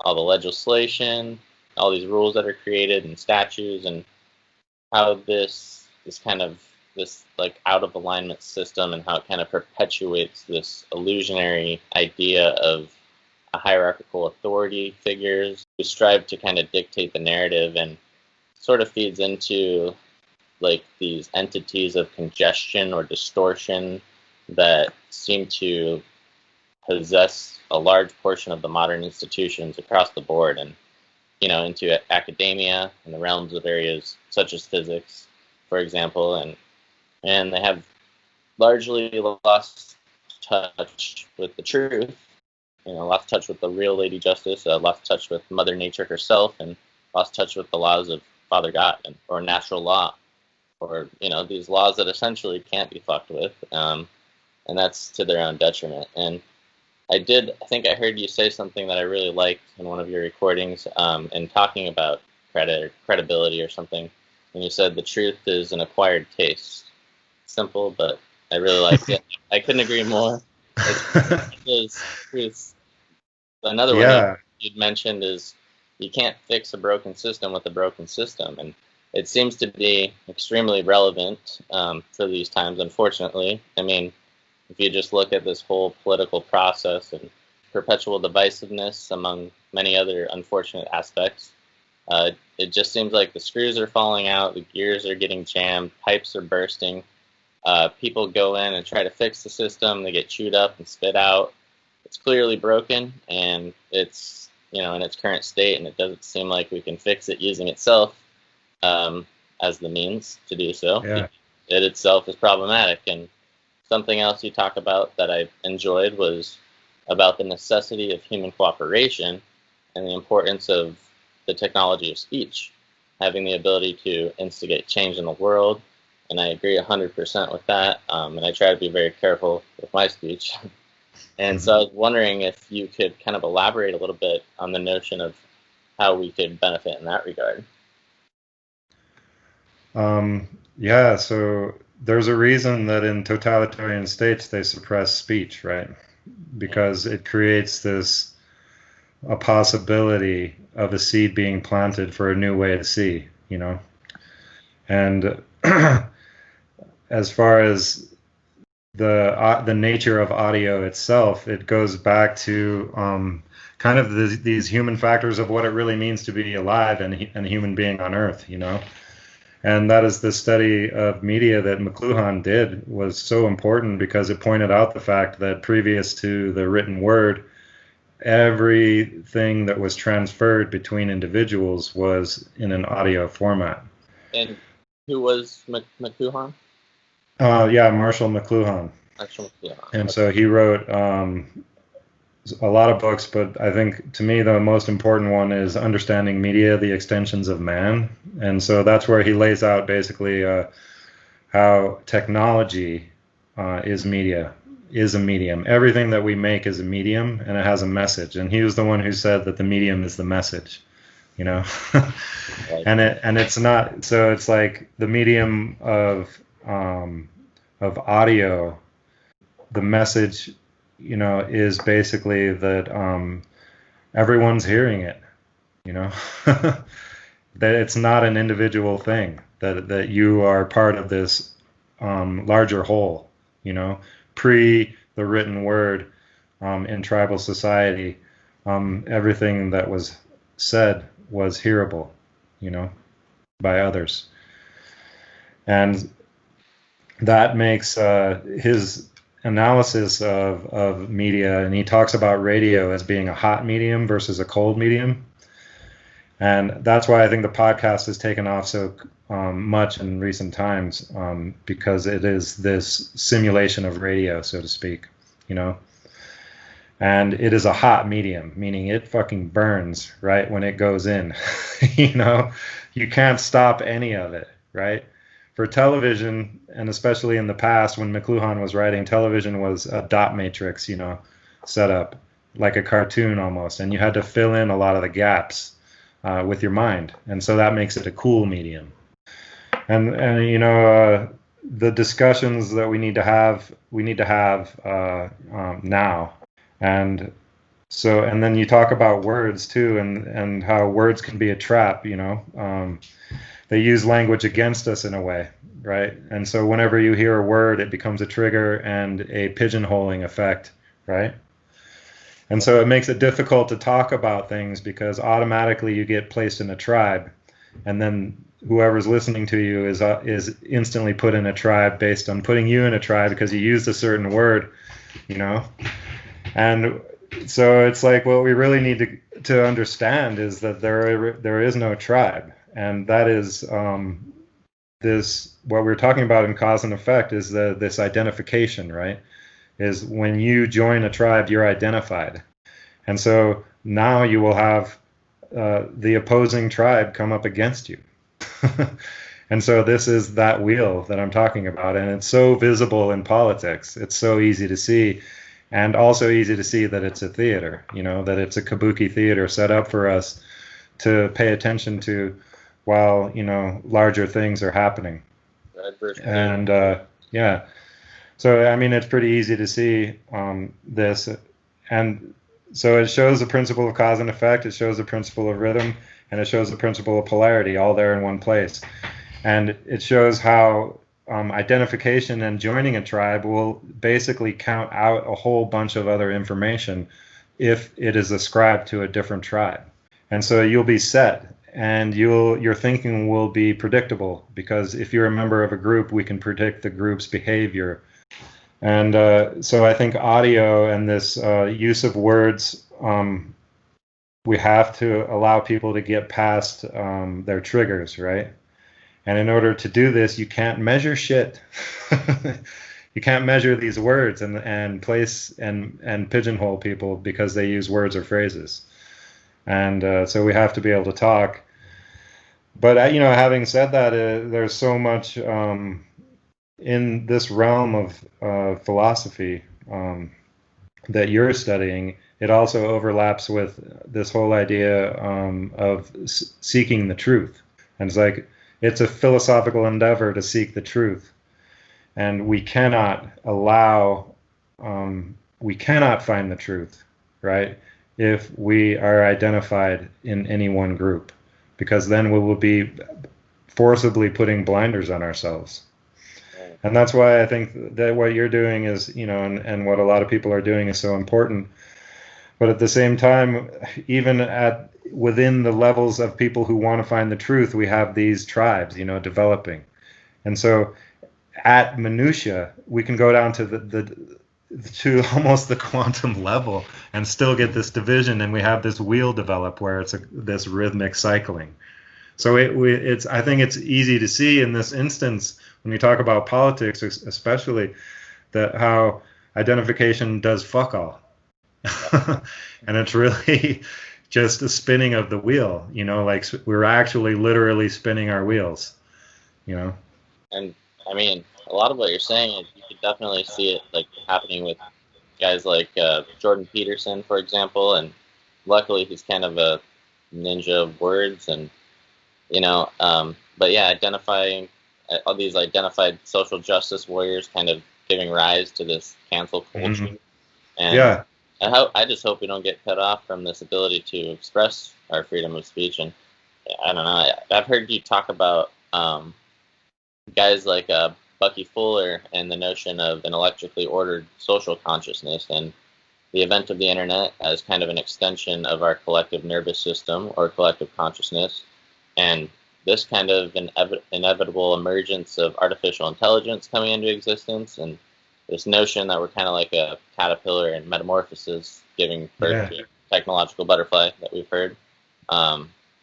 all the legislation, all these rules that are created and statutes, and how this like out of alignment system and how it kind of perpetuates this illusionary idea of a hierarchical authority figures who strive to kind of dictate the narrative, and sort of feeds into like these entities of congestion or distortion that seem to possess a large portion of the modern institutions across the board, and into academia and the realms of areas such as physics, for example, and they have largely lost touch with the truth, lost touch with the real Lady Justice, lost touch with Mother Nature herself, and lost touch with the laws of Father God or natural law, or these laws that essentially can't be fucked with, and that's to their own detriment. And I think I heard you say something that I really liked in one of your recordings, and talking about credibility or something. And you said the truth is an acquired taste. Simple, but I really liked it. I couldn't agree more. Another one you'd mentioned is you can't fix a broken system with a broken system. And it seems to be extremely relevant for these times, unfortunately. I mean, if you just look at this whole political process and perpetual divisiveness among many other unfortunate aspects, it just seems like the screws are falling out, the gears are getting jammed, pipes are bursting. People go in and try to fix the system, they get chewed up and spit out. It's clearly broken, and it's in its current state, and it doesn't seem like we can fix it using itself as the means to do so. Yeah. It itself is problematic. And something else you talk about that I enjoyed was about the necessity of human cooperation and the importance of the technology of speech, having the ability to instigate change in the world. And I agree 100% with that. And I try to be very careful with my speech. And so I was wondering if you could kind of elaborate a little bit on the notion of how we could benefit in that regard. Yeah, so there's a reason that in totalitarian states they suppress speech, right? Because it creates a possibility of a seed being planted for a new way to see, And as far as the nature of audio itself, it goes back to kind of these human factors of what it really means to be alive and a human being on Earth, And that is the study of media that McLuhan did was so important because it pointed out the fact that previous to the written word, everything that was transferred between individuals was in an audio format. And who was McLuhan? Yeah, Marshall McLuhan. Actually, yeah. And so he wrote a lot of books, but I think to me the most important one is Understanding Media, the Extensions of Man. And so that's where he lays out basically how technology is a medium. Everything that we make is a medium, and it has a message. And he was the one who said that the medium is the message, you know. Right. and it's not, so it's like the medium of audio. The message, you know, is basically that everyone's hearing it, you know. That it's not an individual thing, that you are part of this larger whole, you know. Pre the written word in tribal society, everything that was said was hearable, you know, by others. And that makes his analysis of media, and he talks about radio as being a hot medium versus a cold medium. And that's why I think the podcast has taken off so much in recent times, because it is this simulation of radio, so to speak, you know. And it is a hot medium, meaning it fucking burns right when it goes in. You know, you can't stop any of it, right? For television, and especially in the past when McLuhan was writing, television was a dot matrix, you know, set up like a cartoon almost, and you had to fill in a lot of the gaps with your mind, and so that makes it a cool medium. And you know, the discussions that we need to have now. And so, and then you talk about words too, and how words can be a trap, you know. They use language against us in a way, right? And so whenever you hear a word, it becomes a trigger and a pigeonholing effect, right? And so it makes it difficult to talk about things because automatically you get placed in a tribe, and then whoever's listening to you is instantly put in a tribe based on putting you in a tribe because you used a certain word, you know. And so it's like what we really need to understand is that there is no tribe. And that is this, what we're talking about in cause and effect is this identification, right? Is when you join a tribe, you're identified. And so now you will have the opposing tribe come up against you. And so this is that wheel that I'm talking about. And it's so visible in politics. It's so easy to see. And also easy to see that it's a theater, you know, that it's a kabuki theater set up for us to pay attention to while, you know, larger things are happening. And yeah, so I mean, it's pretty easy to see this. And so it shows the principle of cause and effect, it shows the principle of rhythm, and it shows the principle of polarity all there in one place. And it shows how identification and joining a tribe will basically count out a whole bunch of other information if it is ascribed to a different tribe. And so you'll be set, and your thinking will be predictable, because if you're a member of a group, we can predict the group's behavior. And so I think audio and this use of words, we have to allow people to get past their triggers, right? And in order to do this, you can't measure shit. You can't measure these words and place and pigeonhole people because they use words or phrases. And so we have to be able to talk. But, you know, having said that, there's so much in this realm of philosophy that you're studying. It also overlaps with this whole idea of seeking the truth. And it's like, it's a philosophical endeavor to seek the truth. And we cannot we cannot find the truth, right, if we are identified in any one group, because then we will be forcibly putting blinders on ourselves. And that's why I think that what you're doing is, you know, and what a lot of people are doing is so important. But at the same time, even within the levels of people who want to find the truth, we have these tribes, you know, developing. And so at minutia, we can go down to almost the quantum level and still get this division, and we have this wheel develop where it's this rhythmic cycling. So it's I think it's easy to see in this instance when you talk about politics, especially, that how identification does fuck all, and it's really just a spinning of the wheel. Like we're actually literally spinning our wheels. And I mean, a lot of what you're saying, you could definitely see it like happening with guys like Jordan Peterson, for example. And luckily, he's kind of a ninja of words, and but yeah, identifying all these identified social justice warriors, kind of giving rise to this cancel culture. Mm-hmm. And yeah, I just hope we don't get cut off from this ability to express our freedom of speech. And I don't know. I've heard you talk about guys like Bucky Fuller and the notion of an electrically ordered social consciousness and the event of the internet as kind of an extension of our collective nervous system or collective consciousness. And this kind of inevitable emergence of artificial intelligence coming into existence, and this notion that we're kind of like a caterpillar in metamorphosis, giving birth to a technological butterfly that we've heard.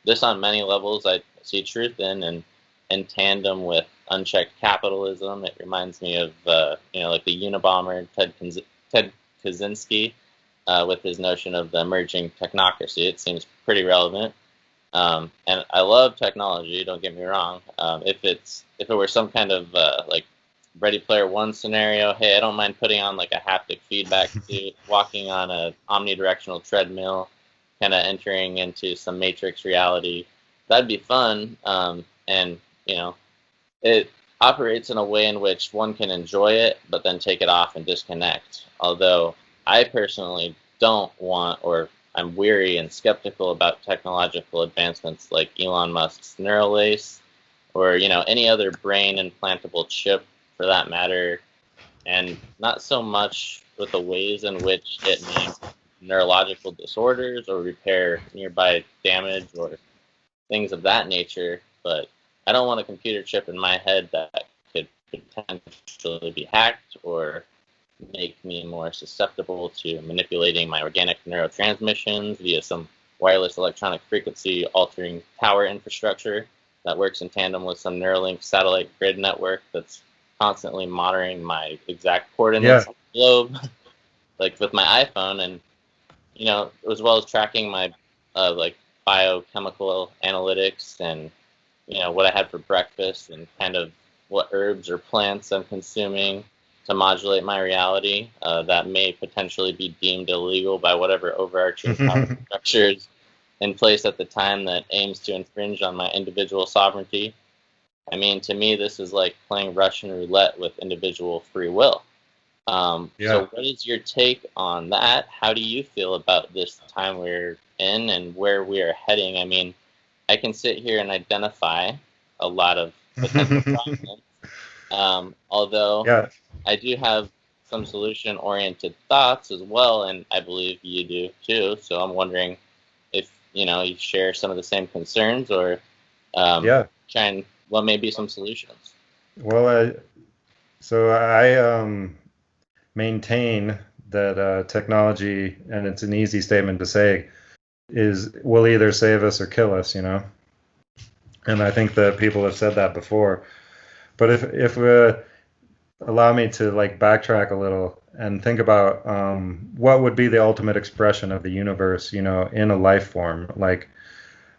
This on many levels I see truth in, and in tandem with unchecked capitalism. It reminds me of like the Unabomber Ted Kaczynski with his notion of the emerging technocracy. It seems pretty relevant. And I love technology, don't get me wrong. If it were some kind of like Ready Player One scenario, hey, I don't mind putting on like a haptic feedback suit, walking on a omnidirectional treadmill, kind of entering into some Matrix reality. That'd be fun. And it operates in a way in which one can enjoy it, but then take it off and disconnect. Although I personally don't want, or I'm weary and skeptical about technological advancements like Elon Musk's Neuralace, or any other brain implantable chip for that matter, and not so much with the ways in which it may neurological disorders or repair nearby damage or things of that nature. But I don't want a computer chip in my head that could potentially be hacked or make me more susceptible to manipulating my organic neurotransmissions via some wireless electronic frequency altering power infrastructure that works in tandem with some Neuralink satellite grid network that's constantly monitoring my exact coordinates on the globe, like with my iPhone, and as well as tracking my like biochemical analytics and what I had for breakfast and kind of what herbs or plants I'm consuming to modulate my reality that may potentially be deemed illegal by whatever overarching power structures in place at the time that aims to infringe on my individual sovereignty. I mean, to me, this is like playing Russian roulette with individual free will. So what is your take on that? How do you feel about this time we're in and where we are heading? I mean, I can sit here and identify a lot of potential problems, although I do have some solution-oriented thoughts as well, and I believe you do too. So I'm wondering if you share some of the same concerns, or what may be some solutions. Well, so I maintain that technology, and it's an easy statement to say, will either save us or kill us, and I think that people have said that before. But if allow me to like backtrack a little and think about what would be the ultimate expression of the universe, in a life form. Like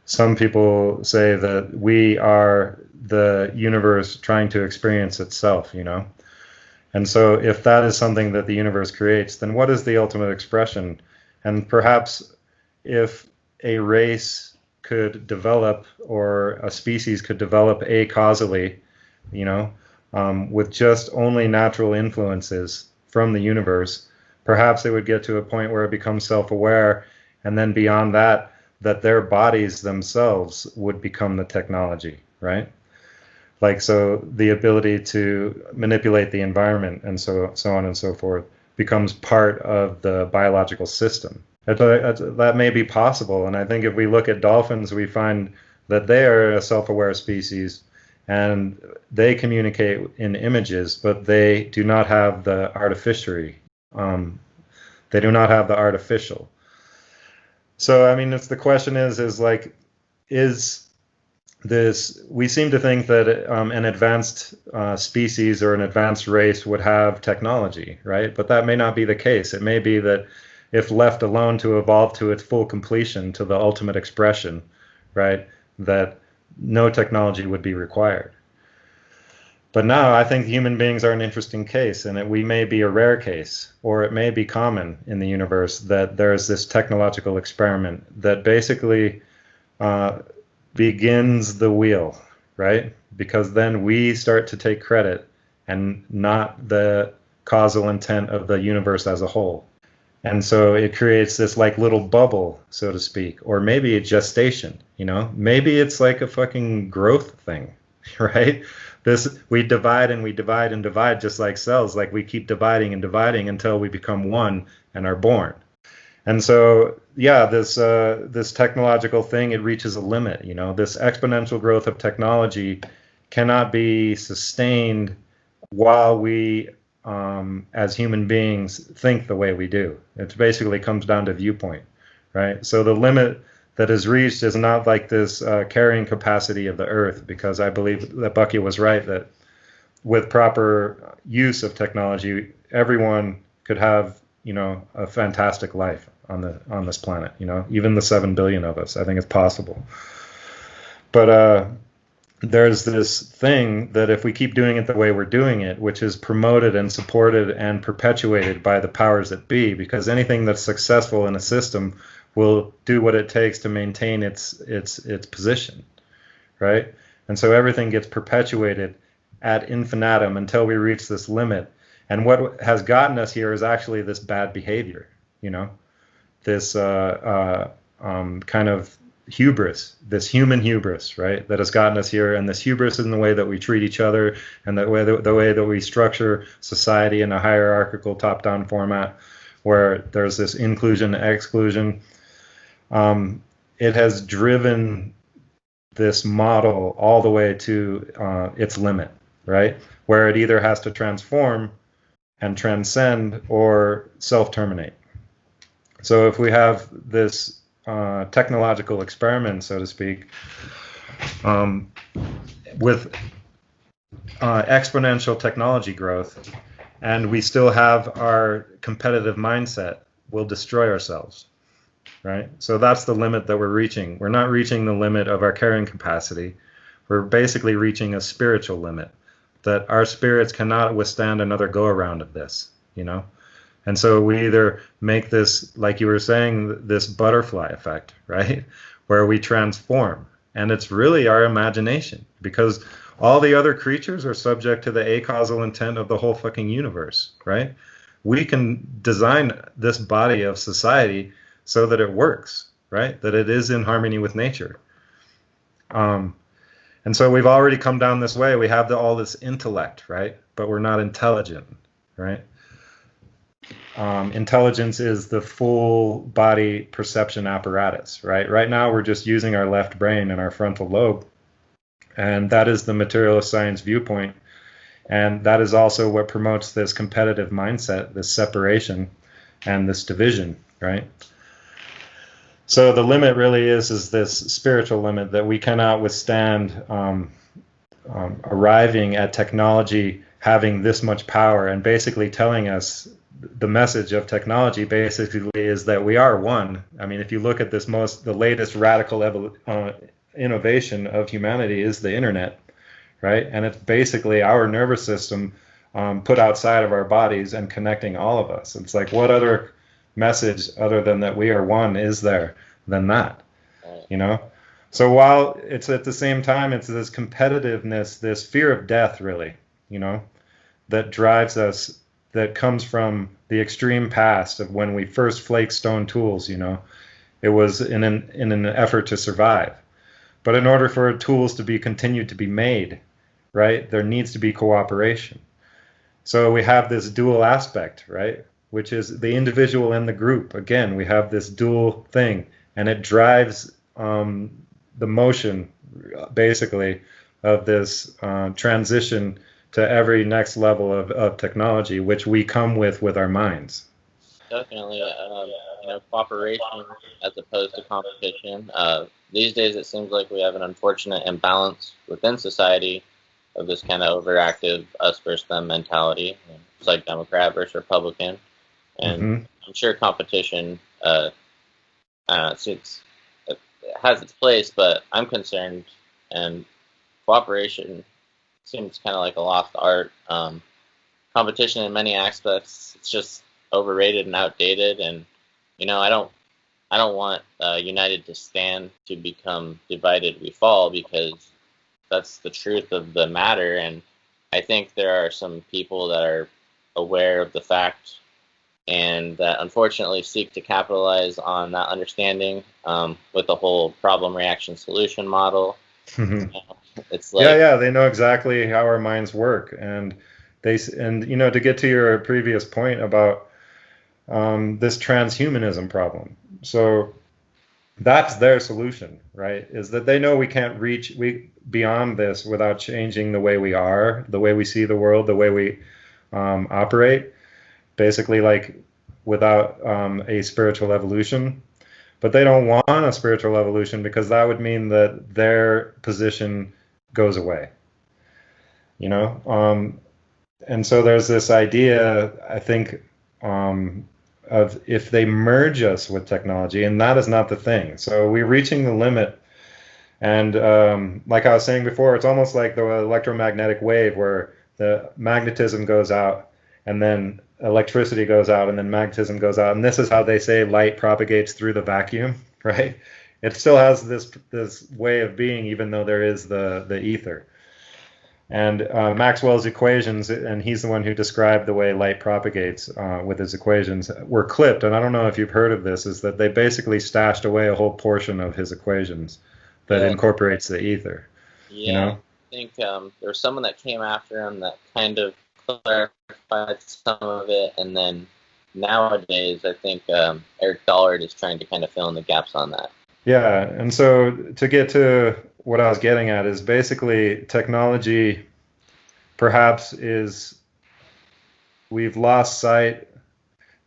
some people say that we are the universe trying to experience itself, And so if that is something that the universe creates, then what is the ultimate expression? And perhaps if a race could develop, or a species could develop causally, with just only natural influences from the universe, perhaps they would get to a point where it becomes self-aware, and then beyond that their bodies themselves would become the technology, right? Like, so the ability to manipulate the environment and so on and so forth becomes part of the biological system. That may be possible, and I think if we look at dolphins, we find that they are a self-aware species, and they communicate in images, but they do not have the artificiary. They do not have the artificial. So, I mean, the question is we seem to think that an advanced species or an advanced race would have technology, right? But that may not be the case. It may be that if left alone to evolve to its full completion, to the ultimate expression, right, that no technology would be required. But now I think human beings are an interesting case, and that we may be a rare case, or it may be common in the universe that there's this technological experiment that basically begins the wheel, right? Because then we start to take credit and not the causal intent of the universe as a whole. And so it creates this like little bubble, so to speak, or maybe a gestation, you know? Maybe it's like a fucking growth thing, right? We divide and we divide and divide just like cells, like we keep dividing and dividing until we become one and are born. And so, yeah, this technological thing, it reaches a limit, you know? This exponential growth of technology cannot be sustained while we, as human beings, think the way we do. It basically comes down to viewpoint, right? So the limit that is reached is not like this carrying capacity of the Earth, because I believe that Bucky was right that with proper use of technology, everyone could have, you know, a fantastic life on this planet, you know, even the 7 billion of us. I think it's possible. But there's this thing that if we keep doing it the way we're doing it, which is promoted and supported and perpetuated by the powers that be, because anything that's successful in a system will do what it takes to maintain its position, right? And so everything gets perpetuated ad infinitum until we reach this limit. And what has gotten us here is actually this bad behavior, you know, this kind of hubris, this human hubris, right, that has gotten us here. And this hubris in the way that we treat each other and the way that we structure society in a hierarchical top-down format where there's this inclusion and exclusion. It has driven this model all the way to its limit, right, where it either has to transform and transcend or self-terminate. So if we have this technological experiment, so to speak, with exponential technology growth, and we still have our competitive mindset, we'll destroy ourselves, right? So that's the limit that we're reaching. We're not reaching the limit of our carrying capacity. We're basically reaching a spiritual limit, that our spirits cannot withstand another go-around of this, you know? And so we either make this, like you were saying, this butterfly effect, right? Where we transform. And it's really our imagination, because all the other creatures are subject to the acausal intent of the whole fucking universe, right? We can design this body of society so that it works, right? That it is in harmony with nature. And so we've already come down this way. We have all this intellect, right? But we're not intelligent, right? Intelligence is the full body perception apparatus, right? Right now we're just using our left brain and our frontal lobe. And that is the materialist science viewpoint. And that is also what promotes this competitive mindset, this separation, and this division, right? So the limit really is this spiritual limit that we cannot withstand arriving at technology having this much power and basically telling us the message of technology basically is that we are one. I mean, if you look at the latest radical innovation of humanity is the internet, right? And it's basically our nervous system put outside of our bodies and connecting all of us. It's like, what other message other than that we are one is there than that, you know? So while it's at the same time, it's this competitiveness, this fear of death, really, you know, that drives us, that comes from the extreme past of when we first flaked stone tools, you know. It was in an effort to survive. But in order for tools to be continued to be made, right, there needs to be cooperation. So we have this dual aspect, right, which is the individual and the group. Again, we have this dual thing, and it drives the motion, basically, of this transition to every next level of technology, which we come with our minds. Definitely. cooperation as opposed to competition. These days, it seems like we have an unfortunate imbalance within society of this kind of overactive us versus them mentality. It's like Democrat versus Republican, and I'm sure competition it has its place, but I'm concerned, and cooperation seems kind of like a lost art. Competition in many aspects, it's just overrated and outdated, and I don't want united to stand to become divided we fall, because that's the truth of the matter. And I think there are some people that are aware of the fact and that unfortunately seek to capitalize on that understanding with the whole problem reaction solution model. It's like, yeah, they know exactly how our minds work, and to get to your previous point about this transhumanism problem. So that's their solution, right? Is that they know we can't reach beyond this without changing the way we are, the way we see the world, the way we operate, basically like without a spiritual evolution. But they don't want a spiritual evolution because that would mean that their position goes away, and so there's this idea, I think, of if they merge us with technology, and that is not the thing. So we're reaching the limit, and like I was saying before, it's almost like the electromagnetic wave where the magnetism goes out, and then electricity goes out, and then magnetism goes out, and this is how they say light propagates through the vacuum, right? It still has this way of being, even though there is the ether. And Maxwell's equations, and he's the one who described the way light propagates with his equations, were clipped. And I don't know if you've heard of this, is that they basically stashed away a whole portion of his equations that incorporates the ether. Yeah, I think there was someone that came after him that kind of clarified some of it. And then nowadays, I think Eric Dollard is trying to kind of fill in the gaps on that. Yeah, and so to get to what I was getting at is basically technology perhaps we've lost sight,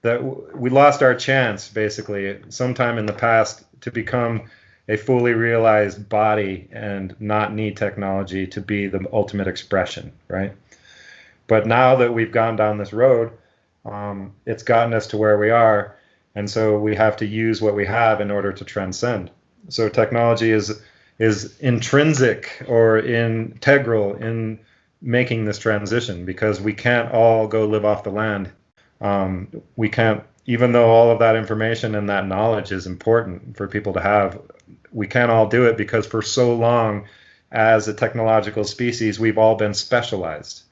that we lost our chance basically sometime in the past to become a fully realized body and not need technology to be the ultimate expression, right? But now that we've gone down this road, it's gotten us to where we are, and so we have to use what we have in order to transcend. So technology is intrinsic or integral in making this transition, because we can't all go live off the land. We can't, even though all of that information and that knowledge is important for people to have, we can't all do it, because for so long as a technological species, we've all been specialized,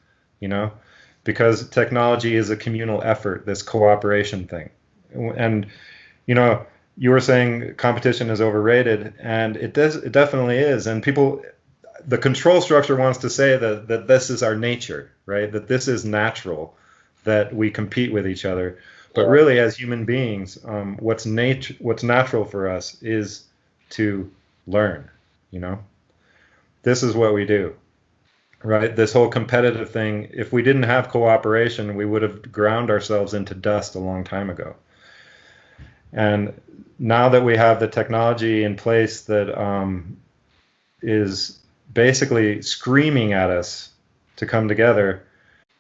because technology is a communal effort, this cooperation thing. And, you were saying competition is overrated, and it definitely is. And the control structure wants to say that this is our nature, right? That this is natural, that we compete with each other. But really, as human beings, what's natural for us is to learn, This is what we do, right? This whole competitive thing, if we didn't have cooperation, we would have ground ourselves into dust a long time ago. And now that we have the technology in place that is basically screaming at us to come together,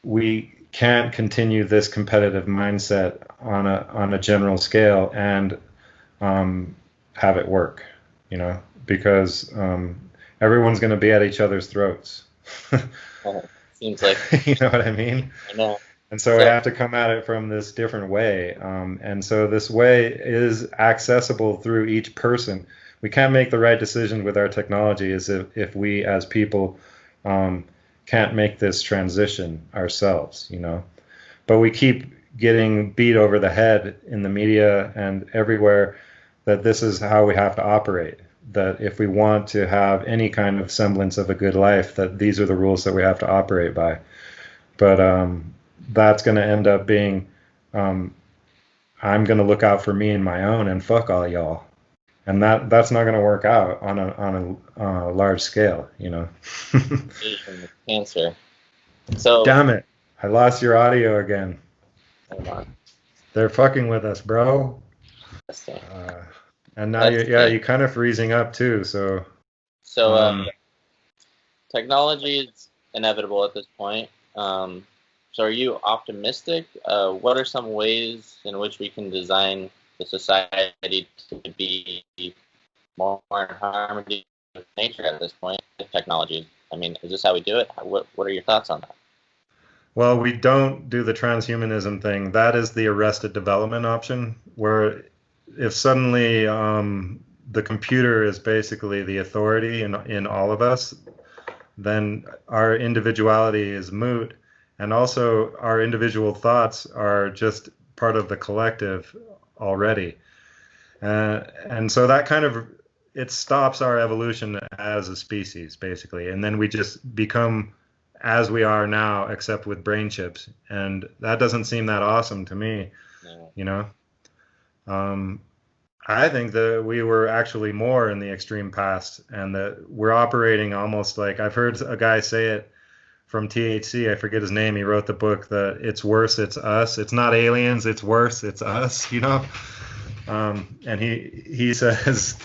we can't continue this competitive mindset on a general scale and have it work, because everyone's going to be at each other's throats. Seems like you know what I mean? I know. And so we have to come at it from this different way. And so this way is accessible through each person. We can't make the right decision with our technology as if we as people can't make this transition ourselves, But we keep getting beat over the head in the media and everywhere that this is how we have to operate. That if we want to have any kind of semblance of a good life, that these are the rules that we have to operate by. But that's going to end up being, I'm going to look out for me and my own, and fuck all y'all. And that's not going to work out on a large scale, Cancer. So damn it, I lost your audio again. Hold on. They're fucking with us, bro. And now you're kind of freezing up too. So technology is inevitable at this point. So are you optimistic? What are some ways in which we can design the society to be more in harmony with nature at this point with technology? I mean, is this how we do it? What are your thoughts on that? Well, we don't do the transhumanism thing. That is the arrested development option, where if suddenly the computer is basically the authority in all of us, then our individuality is moot, and also our individual thoughts are just part of the collective already. And so that kind of, it stops our evolution as a species, basically, and then we just become as we are now, except with brain chips, and that doesn't seem that awesome to me. No. You know. I think that we were actually more in the extreme past, and that we're operating almost like, I've heard a guy say it from THC, I forget his name, he wrote the book, that it's worse, it's us. It's not aliens, it's worse, it's us, you know? And he says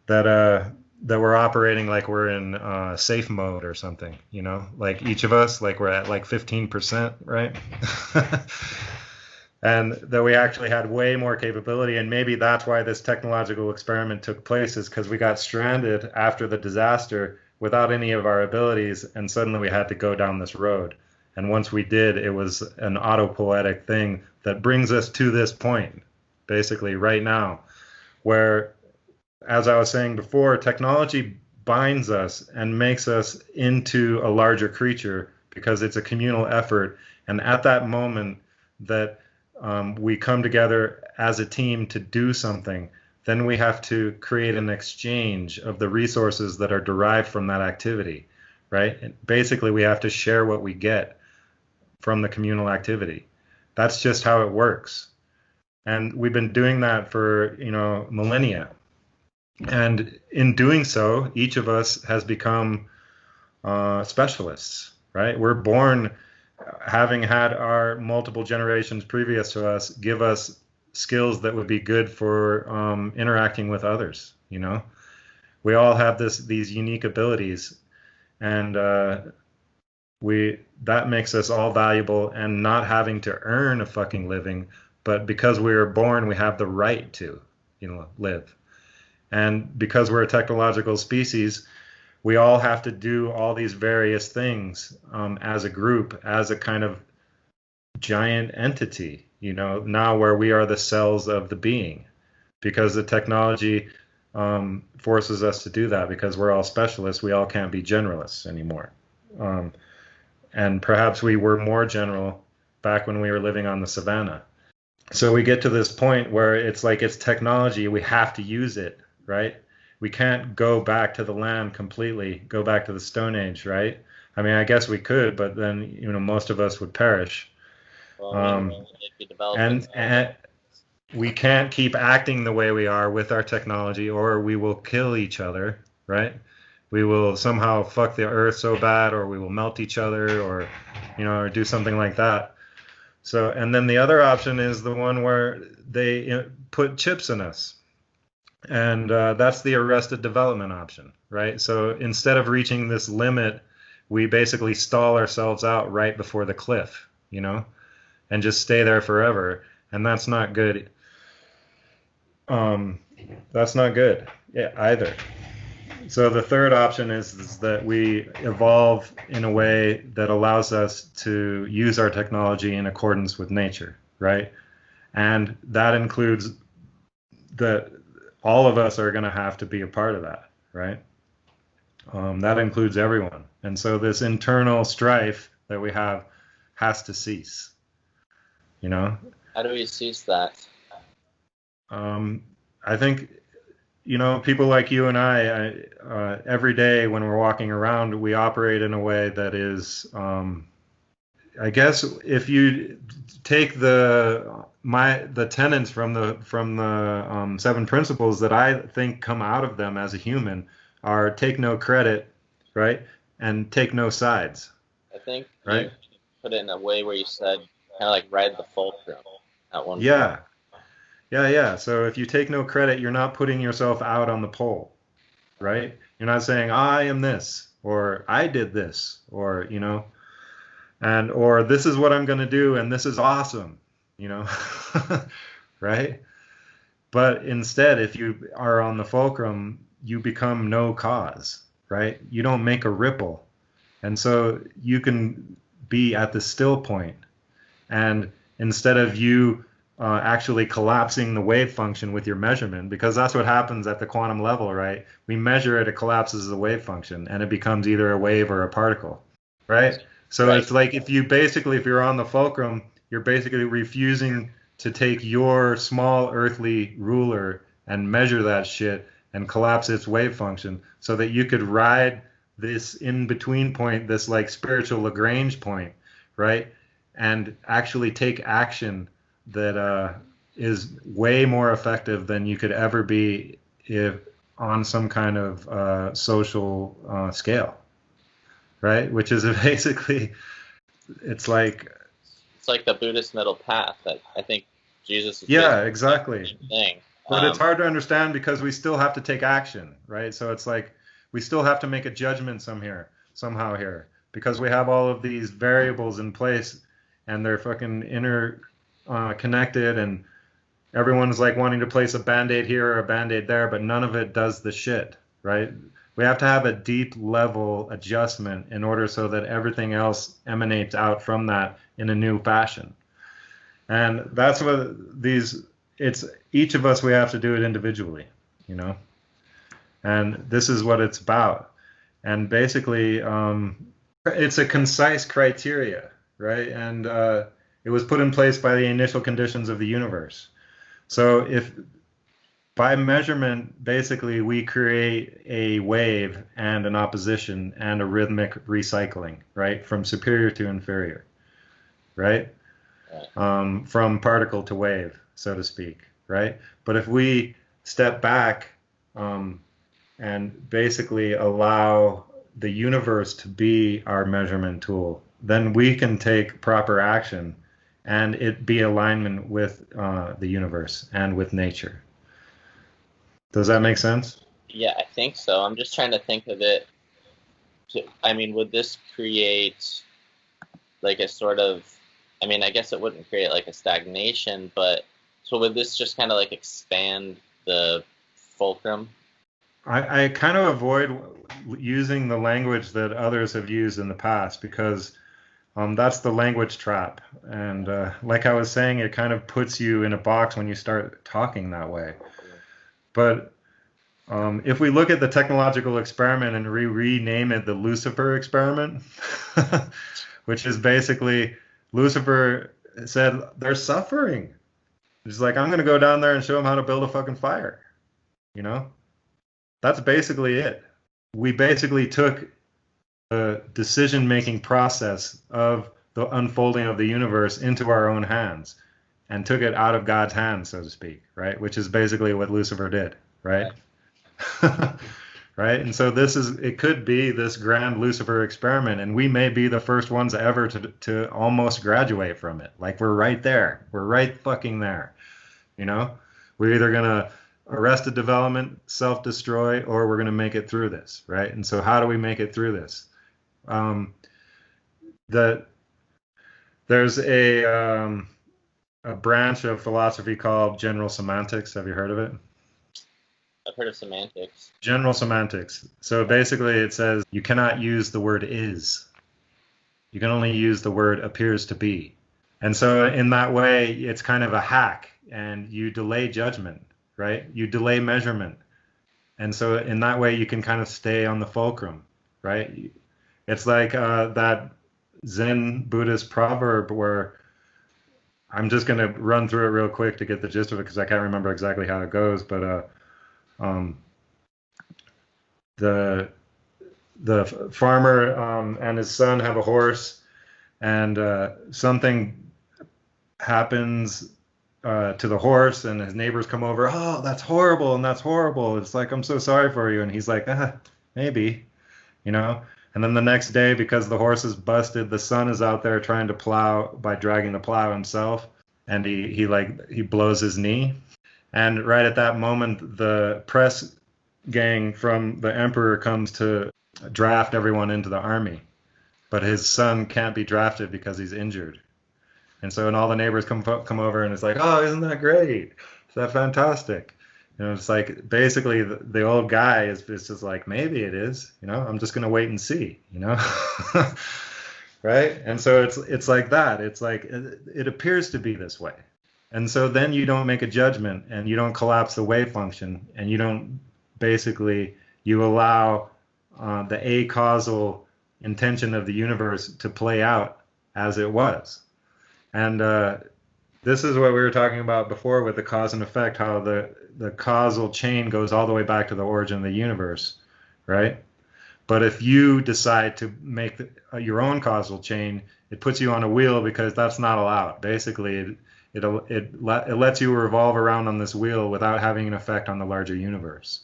that we're operating like we're in safe mode or something, you know? Like each of us, like we're at like 15%, right? And that we actually had way more capability, and maybe that's why this technological experiment took place, is because we got stranded after the disaster without any of our abilities, and suddenly we had to go down this road. And once we did, it was an autopoietic thing that brings us to this point, basically right now, where, as I was saying before, technology binds us and makes us into a larger creature because it's a communal effort. And at that moment that we come together as a team to do something, then we have to create an exchange of the resources that are derived from that activity, right? And basically, we have to share what we get from the communal activity. That's just how it works. And we've been doing that for, millennia. And in doing so, each of us has become specialists, right? We're born having had our multiple generations previous to us give us skills that would be good for interacting with others. We all have these unique abilities, and that makes us all valuable, and not having to earn a fucking living, but because we were born, we have the right to live. And because we're a technological species, we all have to do all these various things as a group, as a kind of giant entity, now where we are the cells of the being, because the technology forces us to do that, because we're all specialists. We all can't be generalists anymore. And perhaps we were more general back when we were living on the savannah. So we get to this point where it's like it's technology, we have to use it, right? We can't go back to the land completely, go back to the Stone Age, right? I mean, I guess we could, but then, most of us would perish. And we can't keep acting the way we are with our technology, or we will kill each other, right? We will somehow fuck the earth so bad, or we will melt each other, or, or do something like that. So, and then the other option is the one where they put chips in us. And that's the arrested development option, right? So instead of reaching this limit, we basically stall ourselves out right before the cliff, and just stay there forever. And that's not good. That's not good either. So the third option is that we evolve in a way that allows us to use our technology in accordance with nature, right? And that includes that all of us are going to have to be a part of that, right? That includes everyone. And so this internal strife that we have has to cease, How do we cease that? I think, people like you and I every day when we're walking around, we operate in a way that is, I guess, if you take the tenets from the 7 principles that I think come out of them as a human are: take no credit, right, and take no sides. I think right? You put it in a way where you said kind of like ride the fulcrum at one point. Yeah. Yeah. So if you take no credit, you're not putting yourself out on the pole, right? You're not saying I am this or I did this or, and or this is what I'm going to do and this is awesome, you know, right? But instead, if you are on the fulcrum, you become no cause, right? You don't make a ripple. And so you can be at the still point. And instead of you actually collapsing the wave function with your measurement, because that's what happens at the quantum level, right? We measure it, it collapses the wave function, and it becomes either a wave or a particle, right? So Right. it's like if you're on the fulcrum, you're basically refusing to take your small earthly ruler and measure that shit and collapse its wave function so that you could ride this in between point, this like spiritual Lagrange point, right? And actually take action that is way more effective than you could ever be if on some kind of social scale, right? Which is basically, it's like the Buddhist middle path that I think Jesus is yeah, basically exactly. the same thing. But it's hard to understand because we still have to take action, right? So it's like we still have to make a judgment somehow here, because we have all of these variables in place and they're fucking connected, and everyone's like wanting to place a band-aid here or a band-aid there, but none of it does the shit, right? We have to have a deep level adjustment in order so that everything else emanates out from that in a new fashion. And that's what it's each of us, we have to do it individually, and this is what it's about. And basically, it's a concise criteria, right? And it was put in place by the initial conditions of the universe. So if by measurement, basically, we create a wave and an opposition and a rhythmic recycling, right? From superior to inferior, right? From particle to wave, so to speak, right? But if we step back and basically allow the universe to be our measurement tool, then we can take proper action and it be alignment with the universe and with nature. Does that make sense? Yeah, I think so. I'm just trying to think of it. Would this create like a sort of, I guess it wouldn't create like a stagnation, but so would this just kind of like expand the fulcrum? I kind of avoid using the language that others have used in the past because that's the language trap. And like I was saying, it kind of puts you in a box when you start talking that way. But if we look at the technological experiment and rename it the Lucifer experiment, which is basically Lucifer said they're suffering. He's like, I'm going to go down there and show them how to build a fucking fire. That's basically it. We basically took the decision-making process of the unfolding of the universe into our own hands and took it out of God's hands, so to speak, right? Which is basically what Lucifer did, right? Right? And so it could be this grand Lucifer experiment, and we may be the first ones ever to almost graduate from it. Like, we're right there. We're right fucking there. We're either going to arrest the development, self-destroy, or we're going to make it through this, right? And so how do we make it through this? There's a branch of philosophy called general semantics. Have you heard of it? I've heard of semantics. General semantics. So basically it says you cannot use the word is. You can only use the word appears to be. And so in that way, it's kind of a hack, and you delay judgment, right? You delay measurement. And so in that way, you can kind of stay on the fulcrum, right? It's like that Zen Buddhist proverb where I'm just going to run through it real quick to get the gist of it because I can't remember exactly how it goes, but the farmer and his son have a horse, and something happens to the horse, and his neighbors come over. Oh, that's horrible, and that's horrible. It's like, I'm so sorry for you. And he's like, maybe, And then the next day, because the horse is busted, the son is out there trying to plow by dragging the plow himself, and he blows his knee. And right at that moment, the press gang from the emperor comes to draft everyone into the army, but his son can't be drafted because he's injured. And so, and all the neighbors come over, and it's like, oh, isn't that great? Is that fantastic? It's like basically the old guy is just like, maybe it is. I'm just gonna wait and see. Right? And so it's like that. It's like it appears to be this way. And so then you don't make a judgment, and you don't collapse the wave function, and you don't basically, you allow the acausal intention of the universe to play out as it was. And this is what we were talking about before with the cause and effect, how the causal chain goes all the way back to the origin of the universe, right? But if you decide to make your own causal chain, it puts you on a wheel, because that's not allowed. Basically, it lets you revolve around on this wheel without having an effect on the larger universe.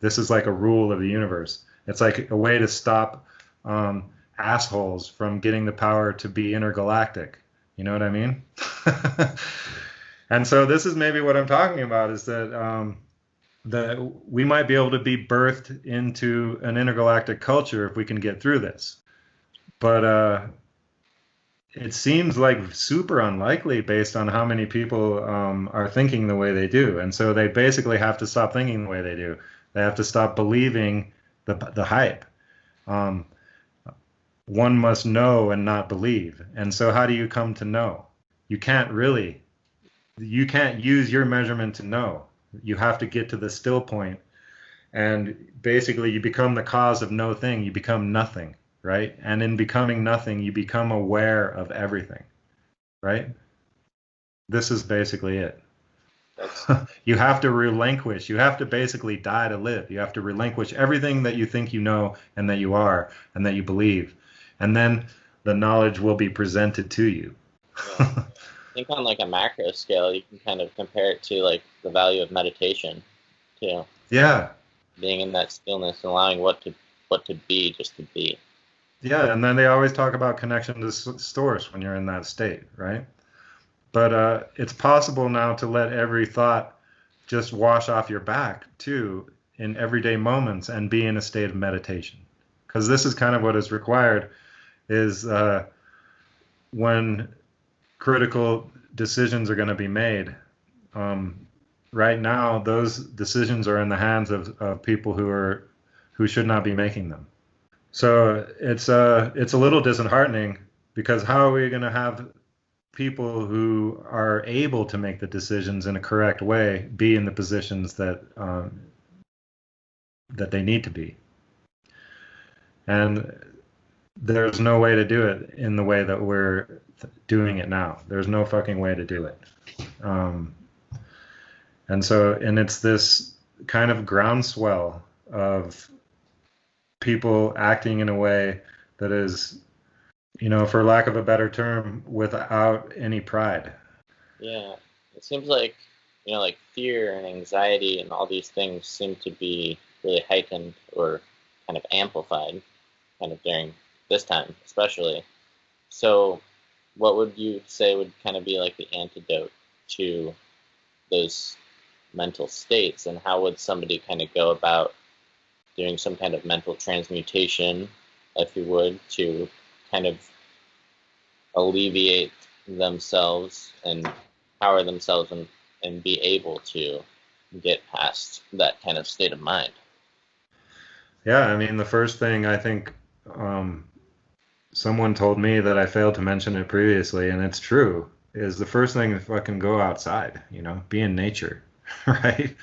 This is like a rule of the universe. It's like a way to stop assholes from getting the power to be intergalactic. You know what I mean? And so this is maybe what I'm talking about, is that that we might be able to be birthed into an intergalactic culture if we can get through this. But it seems like super unlikely based on how many people are thinking the way they do. And so they basically have to stop thinking the way they do. They have to stop believing the hype. One must know and not believe. And so how do you come to know? You can't use your measurement to know. You have to get to the still point, and basically you become the cause of no thing. You become nothing, right? And in becoming nothing, you become aware of everything, right? This is basically it. You have to relinquish. You have to basically die to live. You have to relinquish everything that you think you know and that you are and that you believe. And then the knowledge will be presented to you. Yeah. I think on like a macro scale, you can kind of compare it to like the value of meditation, too. Yeah. Being in that stillness and allowing what to be just to be. Yeah, and then they always talk about connection to source when you're in that state, right? But it's possible now to let every thought just wash off your back, too, in everyday moments, and be in a state of meditation. Because this is kind of what is required, is when critical decisions are going to be made. Right now, those decisions are in the hands of people who should not be making them. So it's a little disheartening, because how are we going to have people who are able to make the decisions in a correct way be in the positions that they need to be? And there's no way to do it in the way that we're doing it now. There's no fucking way to do it. And it's this kind of groundswell of people acting in a way that is, for lack of a better term, without any pride. Yeah, it seems like, like fear and anxiety and all these things seem to be really heightened or kind of amplified kind of during this time, especially. So what would you say would kind of be like the antidote to those mental states, and how would somebody kind of go about doing some kind of mental transmutation, if you would, to kind of alleviate themselves and power themselves and be able to get past that kind of state of mind? Yeah, I mean, the first thing, I think someone told me that I failed to mention it previously, and it's true, is the first thing to fucking go outside, be in nature, right?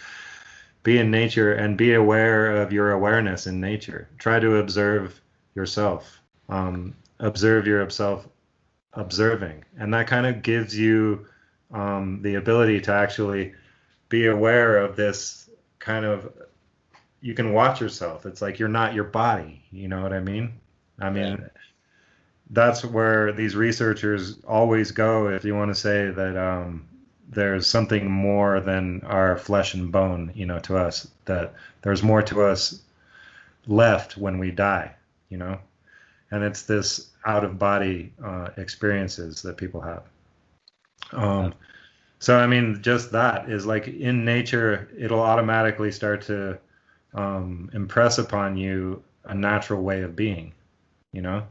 Be in nature and be aware of your awareness in nature. Try to observe yourself. Observe yourself observing. And that kind of gives you the ability to actually be aware of this kind of, you can watch yourself. It's like you're not your body. You know what I mean? Yeah. That's where these researchers always go if you want to say that there's something more than our flesh and bone, to us, that there's more to us left when we die, and it's this out of body experiences that people have. So, I mean, just that is like in nature, it'll automatically start to impress upon you a natural way of being, you know,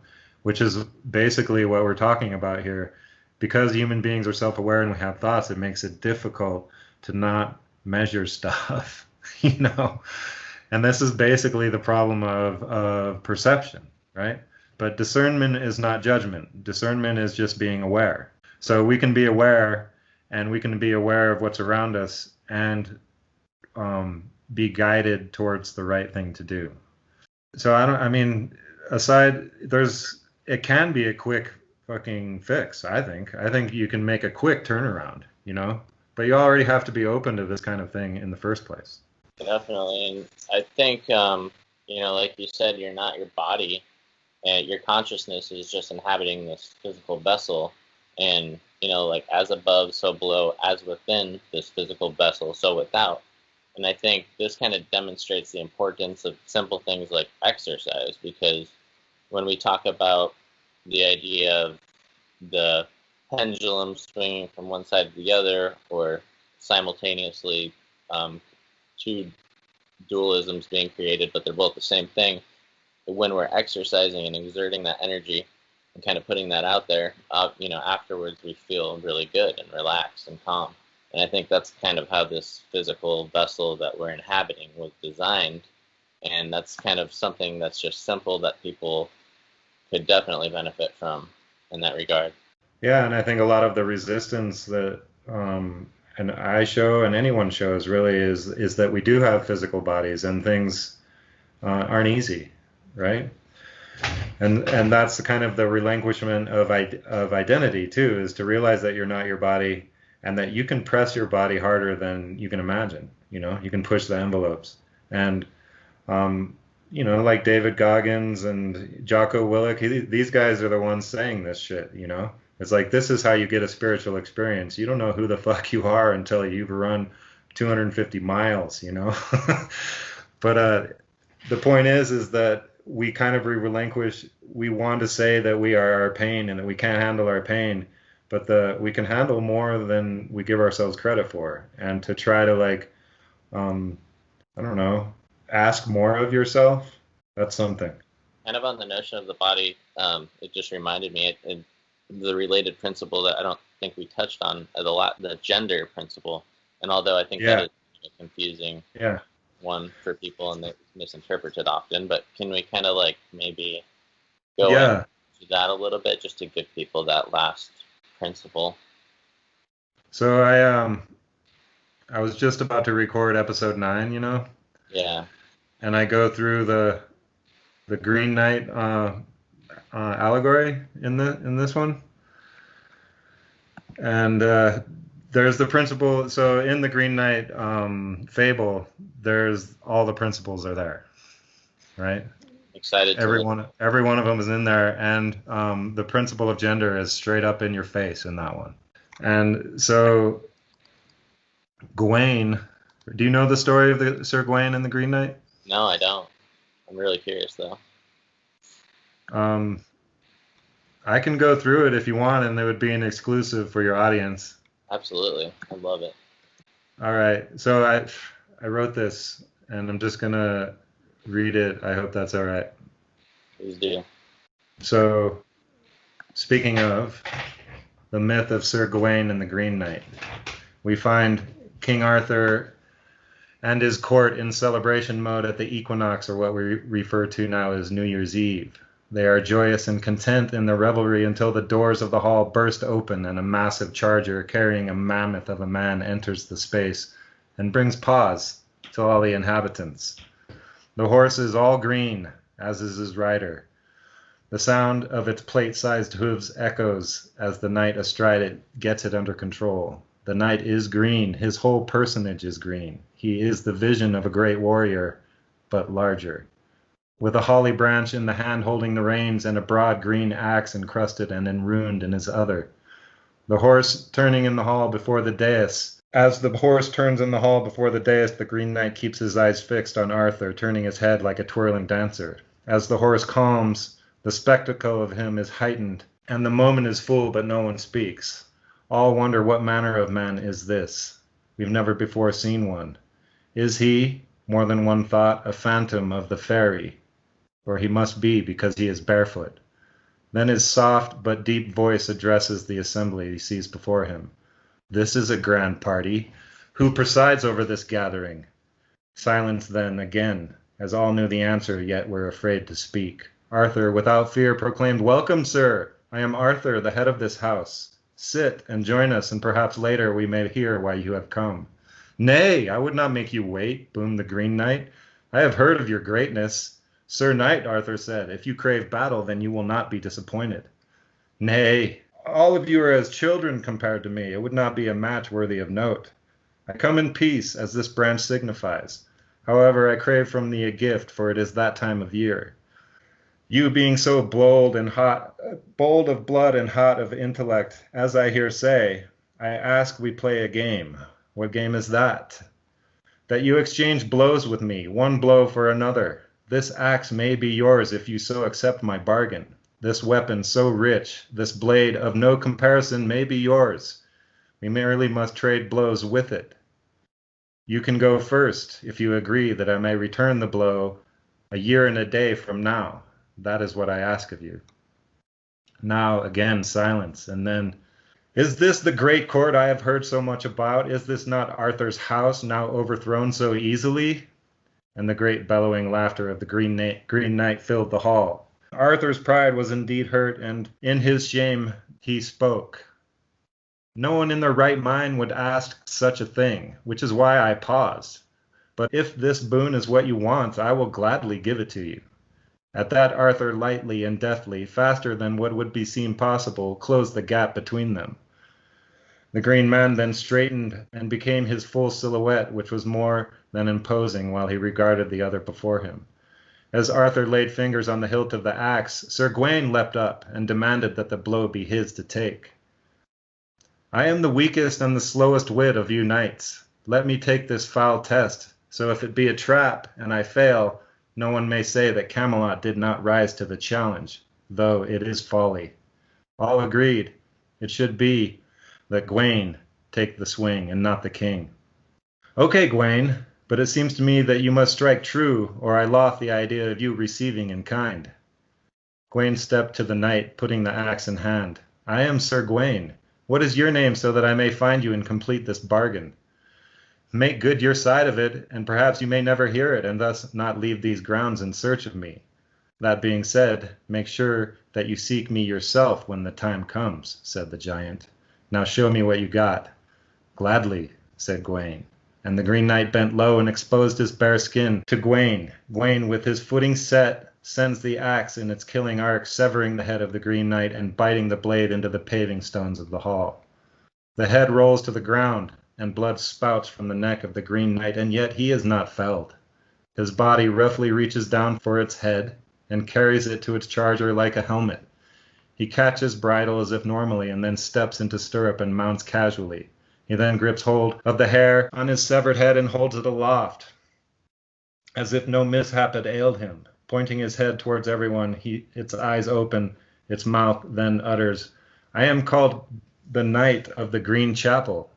which is basically what we're talking about here. Because human beings are self-aware and we have thoughts, it makes it difficult to not measure stuff, you know. And this is basically the problem of perception, right? But discernment is not judgment. Discernment is just being aware. So we can be aware, and we can be aware of what's around us and be guided towards the right thing to do. So I mean, it can be a quick fucking fix, I think. I think you can make a quick turnaround, you know? But you already have to be open to this kind of thing in the first place. Definitely. And I think, like you said, you're not your body, and your consciousness is just inhabiting this physical vessel. And, like as above, so below, as within this physical vessel, so without. And I think this kind of demonstrates the importance of simple things like exercise, because when we talk about the idea of the pendulum swinging from one side to the other, or simultaneously two dualisms being created, but they're both the same thing, when we're exercising and exerting that energy and kind of putting that out there, afterwards we feel really good and relaxed and calm. And I think that's kind of how this physical vessel that we're inhabiting was designed. And that's kind of something that's just simple that people could definitely benefit from in that regard. Yeah, and I think a lot of the resistance that and I show and anyone shows really is that we do have physical bodies and things aren't easy, right? And that's the kind of the relinquishment of identity too, is to realize that you're not your body and that you can press your body harder than you can imagine. You know, you can push the envelopes. And like David Goggins and Jocko Willink, these guys are the ones saying this shit, you know? It's like, this is how you get a spiritual experience. You don't know who the fuck you are until you've run 250 miles, you know? But the point is that we kind of we want to say that we are our pain and that we can't handle our pain, but we can handle more than we give ourselves credit for. And to try to ask more of yourself, that's something. Kind of on the notion of the body, it just reminded me the related principle that I don't think we touched on the gender principle. And although I think that is a confusing one for people and they misinterpret it often, but can we kind of maybe go into that a little bit just to give people that last principle? So I was just about to record episode 9, you know? Yeah. And I go through the Green Knight allegory in this one, and there's the principle. So in the Green Knight fable, there's all the principles are there, right? Excited. Every one of them is in there, and the principle of gender is straight up in your face in that one. And so Gawain, do you know the story of the Sir Gawain and the Green Knight? No, I don't. I'm really curious though. I can go through it if you want, and it would be an exclusive for your audience. Absolutely. I love it. All right. So I wrote this, and I'm just going to read it. I hope that's all right. Please do. So, speaking of the myth of Sir Gawain and the Green Knight, we find King Arthur and his court in celebration mode at the equinox, or what we refer to now as New Year's Eve. They are joyous and content in their revelry until the doors of the hall burst open and a massive charger carrying a mammoth of a man enters the space and brings pause to all the inhabitants. The horse is all green, as is his rider. The sound of its plate-sized hooves echoes as the knight astride it gets it under control. The knight is green. His whole personage is green. He is the vision of a great warrior, but larger. With a holly branch in the hand holding the reins and a broad green axe encrusted and enruined in his other. The horse turning in the hall before the dais. As the horse turns in the hall before the dais, the Green Knight keeps his eyes fixed on Arthur, turning his head like a twirling dancer. As the horse calms, the spectacle of him is heightened, and the moment is full, but no one speaks. All wonder what manner of man is this. We've never before seen one. Is he, more than one thought, a phantom of the fairy? Or he must be, because he is barefoot. Then his soft but deep voice addresses the assembly he sees before him. This is a grand party. Who presides over this gathering? Silence then again, as all knew the answer, yet were afraid to speak. Arthur, without fear, proclaimed, "Welcome, sir! I am Arthur, the head of this house. Sit and join us, and perhaps later we may hear why you have come." "Nay, I would not make you wait," boomed the Green Knight. "I have heard of your greatness." "Sir Knight," Arthur said, "if you crave battle, then you will not be disappointed." "Nay, all of you are as children compared to me. It would not be a match worthy of note. I come in peace, as this branch signifies. However, I crave from thee a gift, for it is that time of year. You being so bold of blood and hot of intellect, as I hear say, I ask we play a game. What game is that? That you exchange blows with me, one blow for another. This axe may be yours if you so accept my bargain. This weapon so rich, this blade of no comparison may be yours. We merely must trade blows with it. You can go first, if you agree that I may return the blow a year and a day from now. That is what I ask of you." Now again silence, and then, "Is this the great court I have heard so much about? Is this not Arthur's house, now overthrown so easily?" And the great bellowing laughter of the Green Knight filled the hall. Arthur's pride was indeed hurt, and in his shame he spoke. "No one in their right mind would ask such a thing, which is why I paused. But if this boon is what you want, I will gladly give it to you." At that Arthur lightly and deftly, faster than what would be seen possible, closed the gap between them. The Green Man then straightened and became his full silhouette, which was more than imposing while he regarded the other before him. As Arthur laid fingers on the hilt of the axe, Sir Gawain leapt up and demanded that the blow be his to take. "I am the weakest and the slowest wit of you knights. Let me take this foul test, so if it be a trap, and I fail, no one may say that Camelot did not rise to the challenge, though it is folly." All agreed it should be that Gawain take the swing and not the king. "Okay, Gawain, but it seems to me that you must strike true, or I loth the idea of you receiving in kind." Gawain stepped to the knight, putting the axe in hand. "I am Sir Gawain. What is your name, so that I may find you and complete this bargain? Make good your side of it, and perhaps you may never hear it, and thus not leave these grounds in search of me. That being said, make sure that you seek me yourself when the time comes," said the giant. "Now show me what you got." "Gladly," said Gawain. And the Green Knight bent low and exposed his bare skin to Gawain. Gawain, with his footing set, sends the axe in its killing arc, severing the head of the Green Knight and biting the blade into the paving stones of the hall. The head rolls to the ground, and blood spouts from the neck of the Green Knight, and yet he is not felled. His body roughly reaches down for its head and carries it to its charger like a helmet. He catches bridle as if normally, and then steps into stirrup and mounts casually. He then grips hold of the hair on his severed head and holds it aloft, as if no mishap had ailed him. Pointing his head towards everyone, its eyes open, its mouth then utters, "I am called the Knight of the Green Chapel,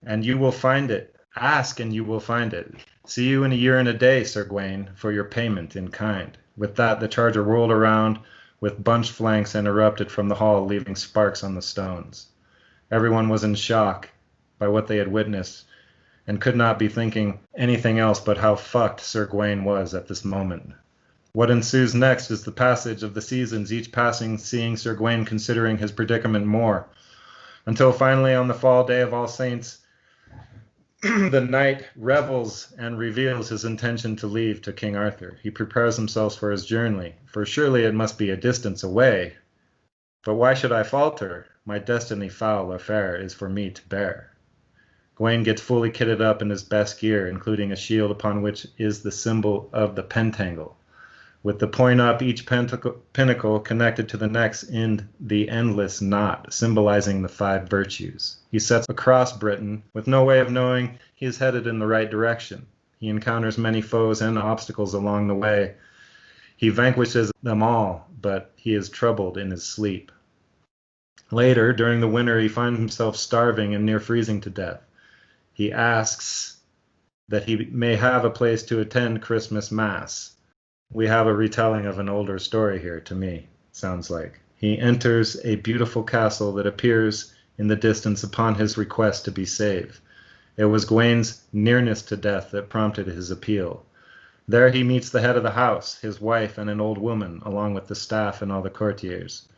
and you will find it. Ask, and you will find it. See you in a year and a day, Sir Gawain, for your payment in kind." With that, the charger whirled around with bunched flanks and erupted from the hall, leaving sparks on the stones. Everyone was in shock by what they had witnessed, and could not be thinking anything else but how fucked Sir Gawain was at this moment. What ensues next is the passage of the seasons, each passing seeing Sir Gawain considering his predicament more, until finally on the fall day of All Saints, the knight revels and reveals his intention to leave to King Arthur. He prepares himself for his journey, for surely it must be a distance away. But why should I falter? My destiny foul or fair is for me to bear. Gawain gets fully kitted up in his best gear, including a shield upon which is the symbol of the pentangle, with the point up, each pinnacle connected to the next in the endless knot, symbolizing the 5 virtues. He sets across Britain, with no way of knowing he is headed in the right direction. He encounters many foes and obstacles along the way. He vanquishes them all, but he is troubled in his sleep. Later, during the winter, he finds himself starving and near freezing to death. He asks that he may have a place to attend Christmas Mass. We have a retelling of an older story here, to me, sounds like. He enters a beautiful castle that appears in the distance upon his request to be saved. It was Gawain's nearness to death that prompted his appeal. There he meets the head of the house, his wife, and an old woman, along with the staff and all the courtiers.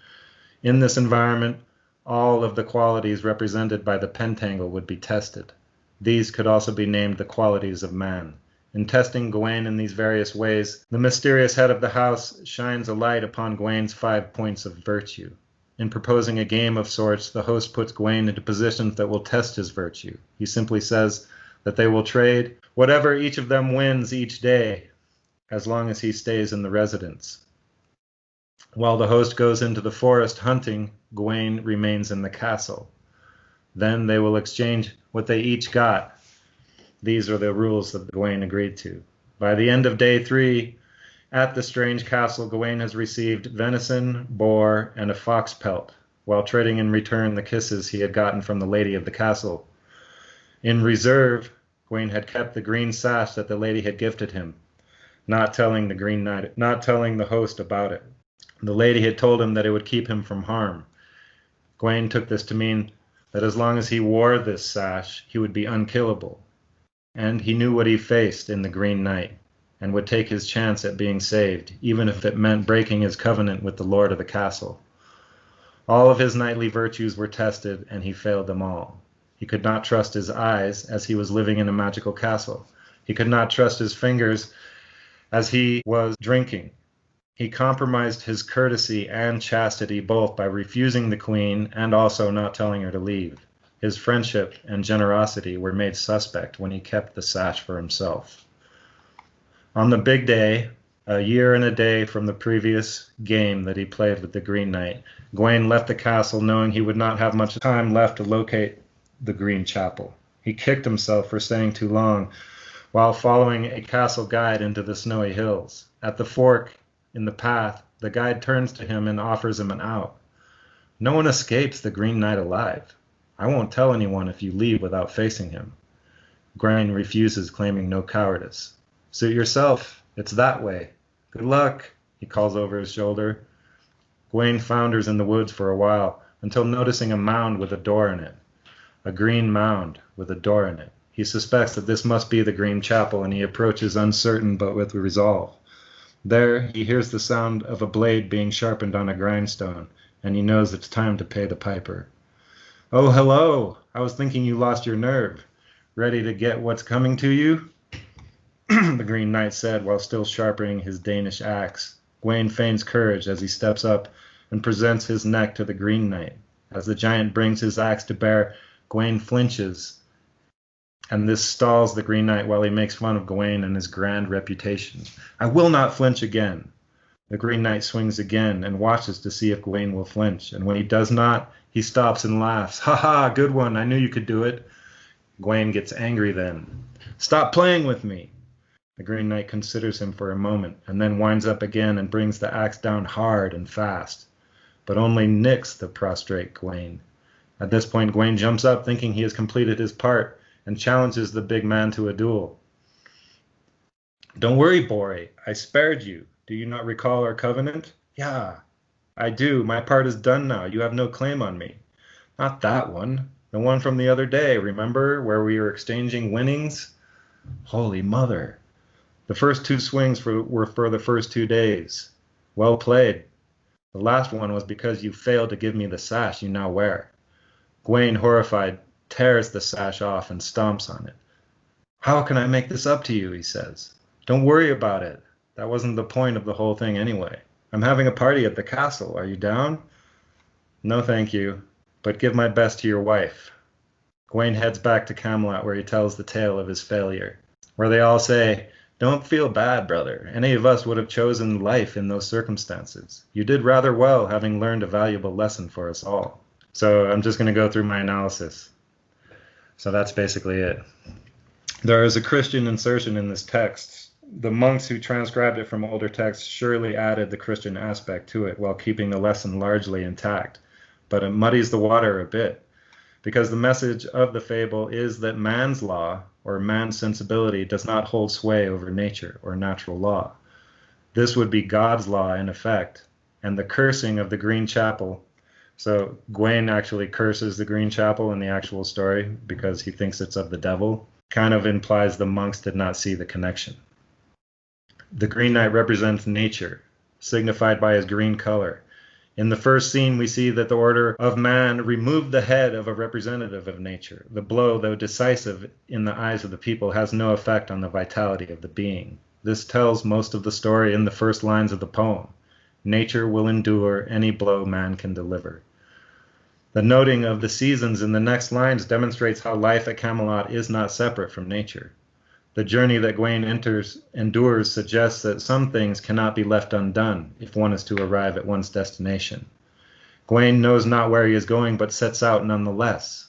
In this environment, all of the qualities represented by the pentangle would be tested. These could also be named the qualities of man. In testing Gawain in these various ways, the mysterious head of the house shines a light upon Gawain's 5 points of virtue. In proposing a game of sorts, the host puts Gawain into positions that will test his virtue. He simply says that they will trade whatever each of them wins each day, as long as he stays in the residence. While the host goes into the forest hunting, Gawain remains in the castle. Then they will exchange what they each got. These are the rules that Gawain agreed to. By the end of day 3, at the strange castle, Gawain has received venison, boar, and a fox pelt, while trading in return the kisses he had gotten from the lady of the castle. In reserve, Gawain had kept the green sash that the lady had gifted him, not telling the host about it. The lady had told him that it would keep him from harm. Gawain took this to mean that as long as he wore this sash, he would be unkillable. And he knew what he faced in the Green Knight, and would take his chance at being saved, even if it meant breaking his covenant with the lord of the castle. All of his knightly virtues were tested, and he failed them all. He could not trust his eyes, as he was living in a magical castle. He could not trust his fingers, as he was drinking. He compromised his courtesy and chastity both by refusing the queen and also not telling her to leave. His friendship and generosity were made suspect when he kept the sash for himself. On the big day, a year and a day from the previous game that he played with the Green Knight, Gawain left the castle knowing he would not have much time left to locate the Green Chapel. He kicked himself for staying too long while following a castle guide into the snowy hills. At the fork in the path, the guide turns to him and offers him an out. No one escapes the Green Knight alive. I won't tell anyone if you leave without facing him. Gawain refuses, claiming no cowardice. Suit yourself. It's that way. Good luck, he calls over his shoulder. Gawain flounders in the woods for a while, until noticing a mound with a door in it. A green mound with a door in it. He suspects that this must be the Green Chapel, and he approaches uncertain but with resolve. There, he hears the sound of a blade being sharpened on a grindstone, and he knows it's time to pay the piper. Oh, hello! I was thinking you lost your nerve. Ready to get what's coming to you? The Green Knight said while still sharpening his Danish axe. Gawain feigns courage as he steps up and presents his neck to the Green Knight. As the giant brings his axe to bear, Gawain flinches, and this stalls the Green Knight while he makes fun of Gawain and his grand reputation. I will not flinch again. The Green Knight swings again and watches to see if Gawain will flinch, and when he does not, he stops and laughs. Ha ha, good one, I knew you could do it. Gawain gets angry then. Stop playing with me. The Green Knight considers him for a moment, and then winds up again and brings the axe down hard and fast, but only nicks the prostrate Gawain. At this point, Gawain jumps up, thinking he has completed his part, and challenges the big man to a duel. Don't worry, boy, I spared you. Do you not recall our covenant? Yeah, I do. My part is done now. You have no claim on me. Not that one. The one from the other day, remember, where we were exchanging winnings? Holy Mother. The first 2 swings were for the first 2 days. Well played. The last one was because you failed to give me the sash you now wear. Gawain, horrified, tears the sash off and stomps on it. How can I make this up to you, he says. Don't worry about it. That wasn't the point of the whole thing anyway. I'm having a party at the castle. Are you down? No, thank you, but give my best to your wife. Gawain heads back to Camelot, where he tells the tale of his failure, where they all say, don't feel bad, brother. Any of us would have chosen life in those circumstances. You did rather well, having learned a valuable lesson for us all. So I'm just going to go through my analysis. So that's basically it. There is a Christian insertion in this text. The monks who transcribed it from older texts surely added the Christian aspect to it while keeping the lesson largely intact. but it muddies the water a bit, because the message of the fable is that man's law, or man's sensibility, does not hold sway over nature or natural law. This would be God's law in effect, and the cursing of the Green Chapel. So Gawain actually curses the Green Chapel in the actual story because he thinks it's of the devil. Kind of implies the monks did not see the connection. The Green Knight represents nature, signified by his green color. In the first scene, we see that the order of man removed the head of a representative of nature. The blow, though decisive in the eyes of the people, has no effect on the vitality of the being. This tells most of the story in the first lines of the poem. Nature will endure any blow man can deliver. The noting of the seasons in the next lines demonstrates how life at Camelot is not separate from nature. The journey that Gawain endures suggests that some things cannot be left undone if one is to arrive at one's destination. Gawain knows not where he is going, but sets out nonetheless.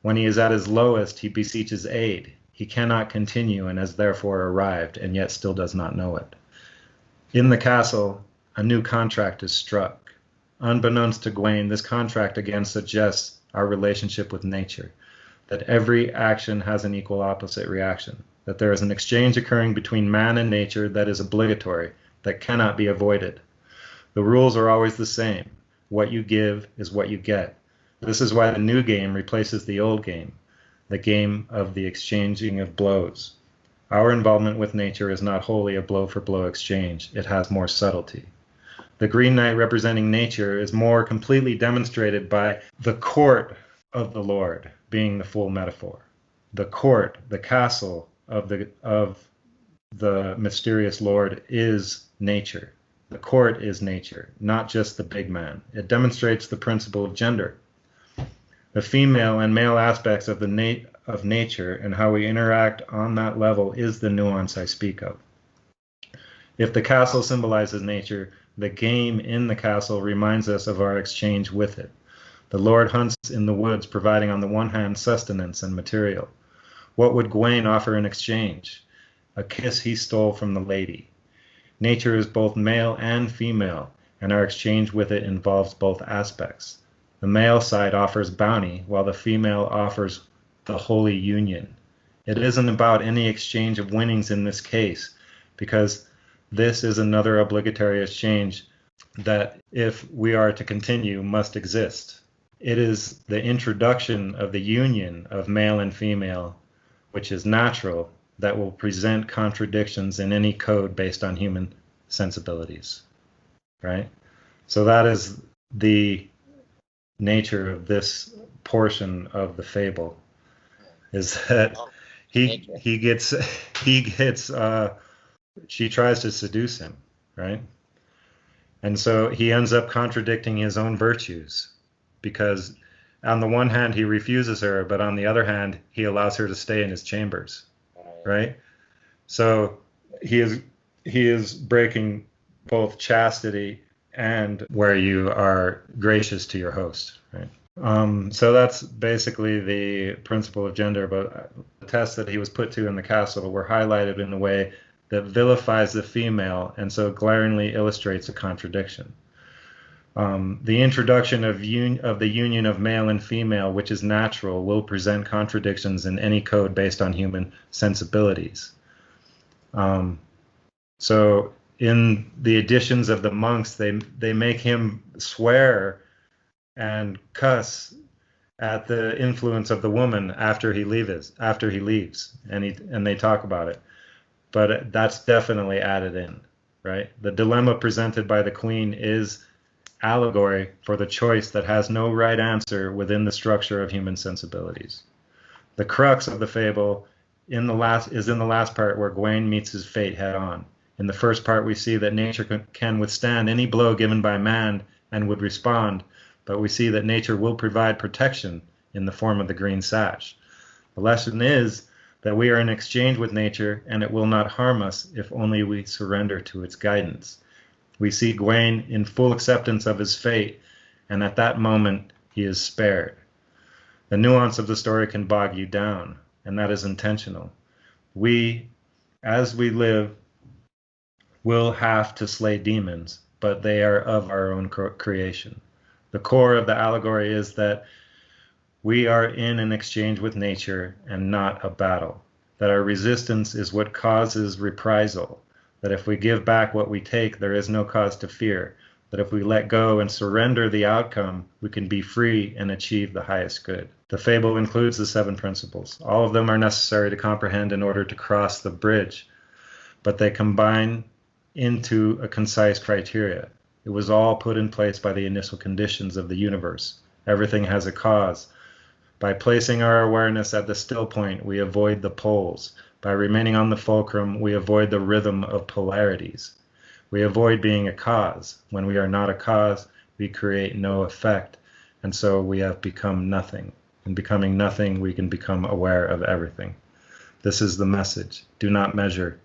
When he is at his lowest, he beseeches aid. He cannot continue and has therefore arrived, and yet still does not know it. In the castle, a new contract is struck. Unbeknownst to Gawain, this contract again suggests our relationship with nature, that every action has an equal opposite reaction, that there is an exchange occurring between man and nature that is obligatory, that cannot be avoided. The rules are always the same. What you give is what you get. This is why the new game replaces the old game, the game of the exchanging of blows. Our involvement with nature is not wholly a blow-for-blow exchange. It has more subtlety. The Green Knight representing nature is more completely demonstrated by the court of the Lord being the full metaphor. The court, the castle of the mysterious Lord is nature. The court is nature, not just the big man. It demonstrates the principle of gender. The female and male aspects of nature and how we interact on that level is the nuance I speak of. If the castle symbolizes nature, the game in the castle reminds us of our exchange with it. The Lord hunts in the woods, providing on the one hand sustenance and material. What would Gawain offer in exchange? A kiss he stole from the lady. Nature is both male and female, and our exchange with it involves both aspects. The male side offers bounty, while the female offers the holy union. It isn't about any exchange of winnings in this case, because this is another obligatory exchange that, if we are to continue, must exist. It is the introduction of the union of male and female, which is natural, that will present contradictions in any code based on human sensibilities, right? So that is the nature of this portion of the fable, is that she tries to seduce him, right? And so he ends up contradicting his own virtues, because on the one hand he refuses her, but on the other hand he allows her to stay in his chambers, right? So he is breaking both chastity and where you are gracious to your host, right? So that's basically the principle of gender. But the tests that he was put to in the castle were highlighted in a way that vilifies the female and so glaringly illustrates a contradiction. The introduction of the union of male and female, which is natural, will present contradictions in any code based on human sensibilities. So in the editions of the monks, they make him swear and cuss at the influence of the woman after he leaves, and they talk about it. But that's definitely added in, right? The dilemma presented by the queen is allegory for the choice that has no right answer within the structure of human sensibilities. The crux of the fable is in the last part, where Gawain meets his fate head on. In the first part, we see that nature can withstand any blow given by man and would respond, but we see that nature will provide protection in the form of the green sash. The lesson is that we are in exchange with nature, and it will not harm us if only we surrender to its guidance. We see Gawain in full acceptance of his fate, and at that moment he is spared. The nuance of the story can bog you down, and that is intentional. We, as we live, will have to slay demons, but they are of our own creation. The core of the allegory is that we are in an exchange with nature and not a battle, that our resistance is what causes reprisal, that if we give back what we take, there is no cause to fear, that if we let go and surrender the outcome, we can be free and achieve the highest good. The fable includes the 7 principles. All of them are necessary to comprehend in order to cross the bridge, but they combine into a concise criteria. It was all put in place by the initial conditions of the universe. Everything has a cause. By placing our awareness at the still point, we avoid the poles. By remaining on the fulcrum, we avoid the rhythm of polarities. We avoid being a cause. When we are not a cause, we create no effect, and so we have become nothing. In becoming nothing, we can become aware of everything. This is the message. Do not measure.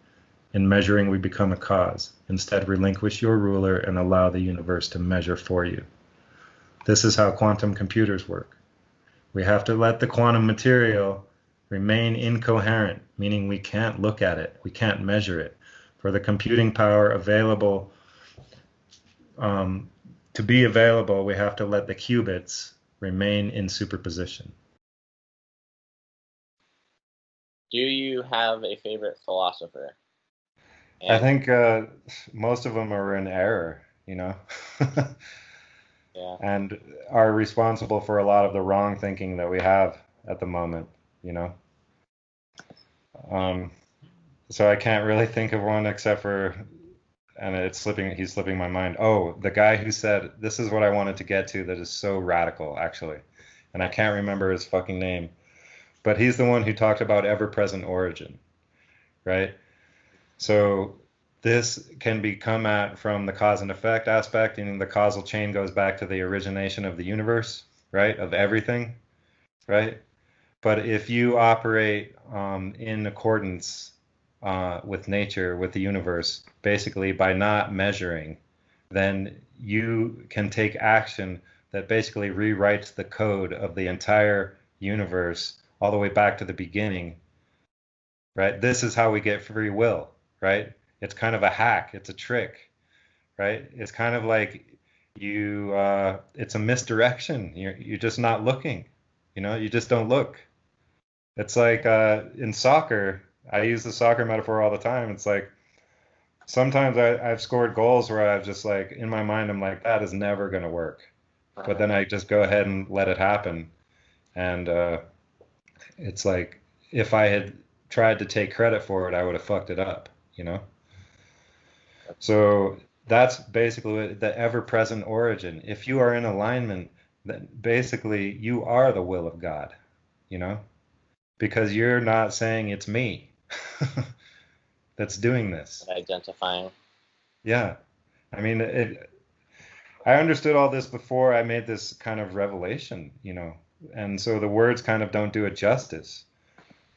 In measuring, we become a cause. Instead, relinquish your ruler and allow the universe to measure for you. This is how quantum computers work. We have to let the quantum material remain incoherent, meaning we can't look at it, we can't measure it. For the computing power available, to be available, we have to let the qubits remain in superposition. Do you have a favorite philosopher? I think most of them are in error, you know, Yeah. and are responsible for a lot of the wrong thinking that we have at the moment, you know. So I can't really think of one except for, and he's slipping my mind. Oh, the guy who said, this is what I wanted to get to that is so radical, actually. And I can't remember his fucking name. But he's the one who talked about ever-present origin, right? So this can be come at from the cause and effect aspect, and the causal chain goes back to the origination of the universe, right? Of everything, right? But if you operate in accordance with nature, with the universe, basically by not measuring, then you can take action that basically rewrites the code of the entire universe all the way back to the beginning, right? This is how we get free will, right? It's kind of a hack. It's a trick, right? It's kind of like it's a misdirection. You're just not looking, you know, you just don't look. It's like in soccer, I use the soccer metaphor all the time. It's like sometimes I've scored goals where I've just like, in my mind, I'm like, that is never going to work. But then I just go ahead and let it happen. And it's like, if I had tried to take credit for it, I would have fucked it up, you know? So that's basically the ever-present origin. If you are in alignment, then basically you are the will of God, you know? Because you're not saying it's me that's doing this. Identifying. Yeah. I mean, I understood all this before I made this kind of revelation, you know, and so the words kind of don't do it justice,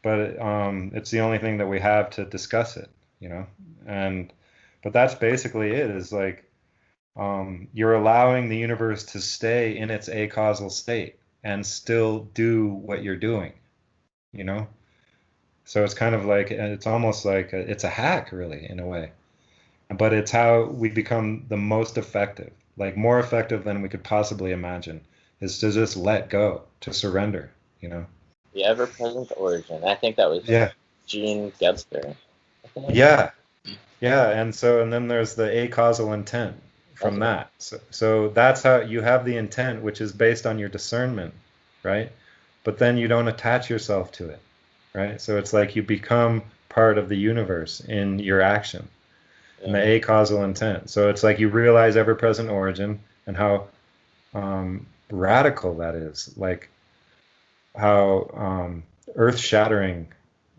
but it's the only thing that we have to discuss it, you know, but that's basically it, is like you're allowing the universe to stay in its acausal state and still do what you're doing, you know. So it's kind of like, it's almost like it's a hack, really, in a way, but it's how we become the most effective, like more effective than we could possibly imagine, is to just let go, to surrender, you know. The ever-present origin. I think that was Gene Gebster. Yeah, and then there's the acausal intent from that. So that's how you have the intent, which is based on your discernment, right? But then you don't attach yourself to it, right? So it's like you become part of the universe in your action, and the acausal intent. So it's like you realize ever-present origin and how radical that is, like how earth-shattering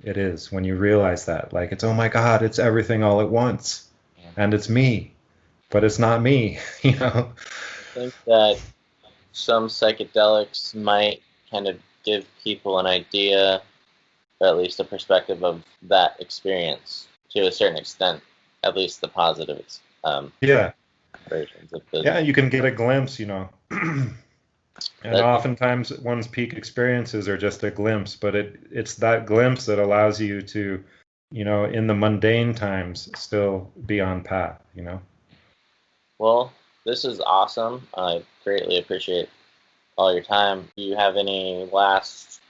it is when you realize that. Like, it's, oh my God, it's everything all at once, and it's me, but it's not me, you know? I think that some psychedelics might kind of give people an idea, or at least a perspective of that experience to a certain extent, at least the positive versions of the... Yeah, you can get a glimpse, you know. And oftentimes one's peak experiences are just a glimpse, but it's that glimpse that allows you to, you know, in the mundane times, still be on path, you know. Well, this is awesome. I greatly appreciate all your time. Do you have any last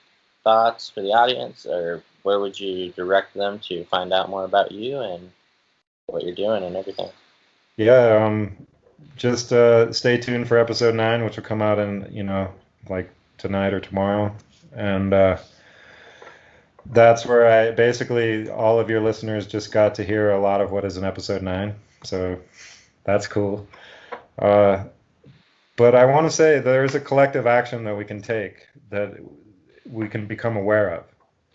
thoughts for the audience, or where would you direct them to find out more about you and what you're doing and everything? Yeah, just stay tuned for episode 9, which will come out in, like tonight or tomorrow. And that's where I basically, all of your listeners just got to hear a lot of what is in episode 9. So that's cool. But I want to say there's a collective action that we can take, that we can become aware of.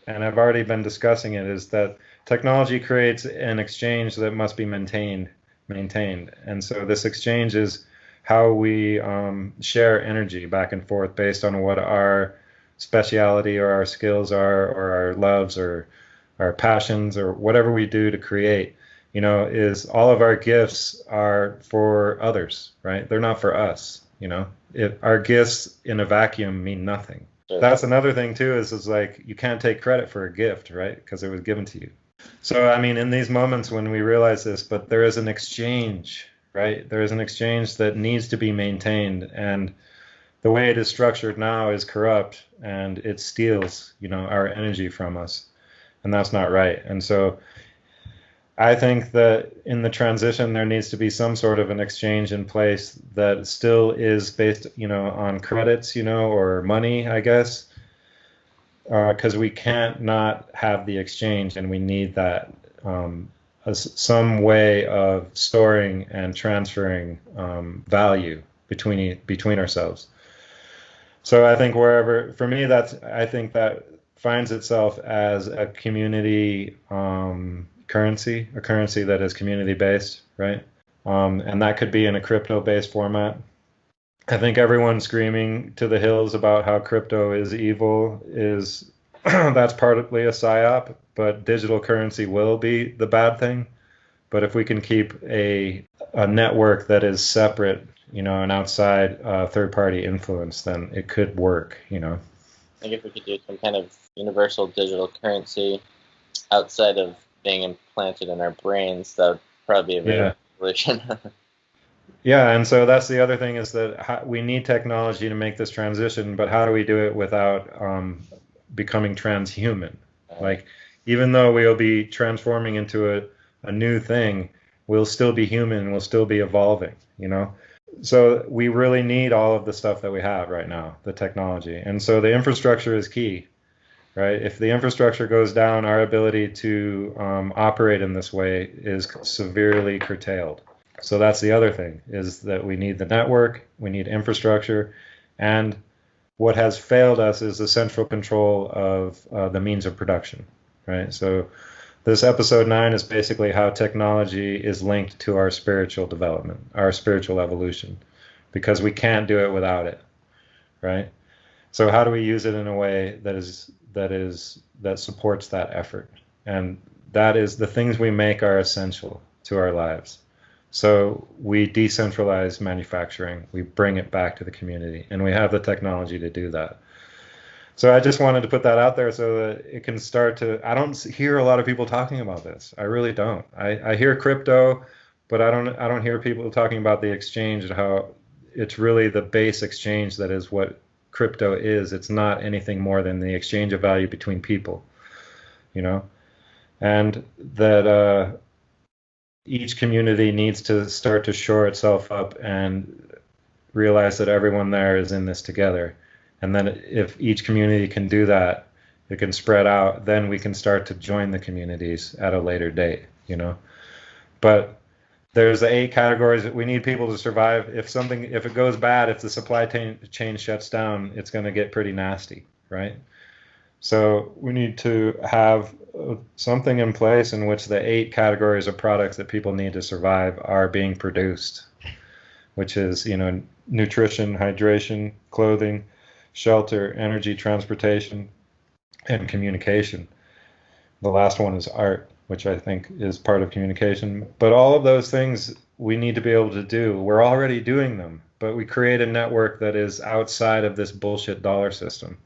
And I've already been discussing it, is that technology creates an exchange that must be maintained. And so this exchange is how we share energy back and forth based on what our speciality or our skills are, or our loves or our passions, or whatever we do to create, is all of our gifts are for others, right? They're not for us, If our gifts in a vacuum mean nothing. That's another thing too, is like, you can't take credit for a gift, right? Because it was given to you. So, I mean, in these moments when we realize this, but there is an exchange, right? There is an exchange that needs to be maintained. And the way it is structured now is corrupt, and it steals, our energy from us. And that's not right. And so I think that in the transition, there needs to be some sort of an exchange in place that still is based, on credits, or money, I guess. Because we can't not have the exchange, and we need that some way of storing and transferring value between ourselves. So I think for me, I think that finds itself as a community currency, a currency that is community based, right? And that could be in a crypto based format. I think everyone screaming to the hills about how crypto is evil is that's partly a psyop, but digital currency will be the bad thing. But if we can keep a network that is separate, an outside third-party influence, then it could work, I think if we could do some kind of universal digital currency outside of being implanted in our brains, that would probably be a very revolution. Yeah, and so that's the other thing, is that we need technology to make this transition, but how do we do it without becoming transhuman? Like, even though we'll be transforming into a new thing, we'll still be human, we'll still be evolving, So we really need all of the stuff that we have right now, the technology. And so the infrastructure is key, right? If the infrastructure goes down, our ability to operate in this way is severely curtailed. So that's the other thing, is that we need the network, we need infrastructure, and what has failed us is the central control of the means of production, right? So this episode 9 is basically how technology is linked to our spiritual development, our spiritual evolution, because we can't do it without it, right? So how do we use it in a way that supports that effort? And that is, the things we make are essential to our lives. So we decentralize manufacturing, we bring it back to the community, and we have the technology to do that. So I just wanted to put that out there so that it can start to, I don't hear a lot of people talking about this. I really don't. I hear crypto, but I don't hear people talking about the exchange and how it's really the base exchange that is what crypto is. It's not anything more than the exchange of value between people, and that each community needs to start to shore itself up and realize that everyone there is in this together. And then if each community can do that, it can spread out, then we can start to join the communities at a later date, But there's the 8 categories that we need people to survive. If it goes bad, if the supply chain shuts down, it's going to get pretty nasty, right? So we need to have something in place in which the 8 categories of products that people need to survive are being produced, which is, nutrition, hydration, clothing, shelter, energy, transportation, and communication. The last one is art, which I think is part of communication. But all of those things we need to be able to do. We're already doing them, but we create a network that is outside of this bullshit dollar system,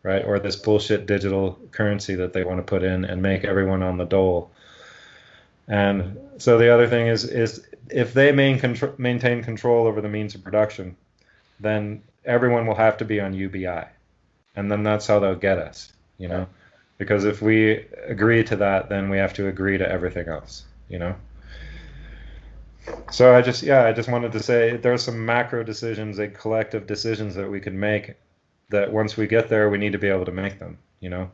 right? Or this bullshit digital currency that they want to put in and make everyone on the dole. And so the other thing is if they maintain control over the means of production, then everyone will have to be on UBI. And then that's how they'll get us, you know? Because if we agree to that, then we have to agree to everything else, you know? So I just wanted to say there's some macro decisions, like collective decisions that we can make, that once we get there, we need to be able to make them, you know?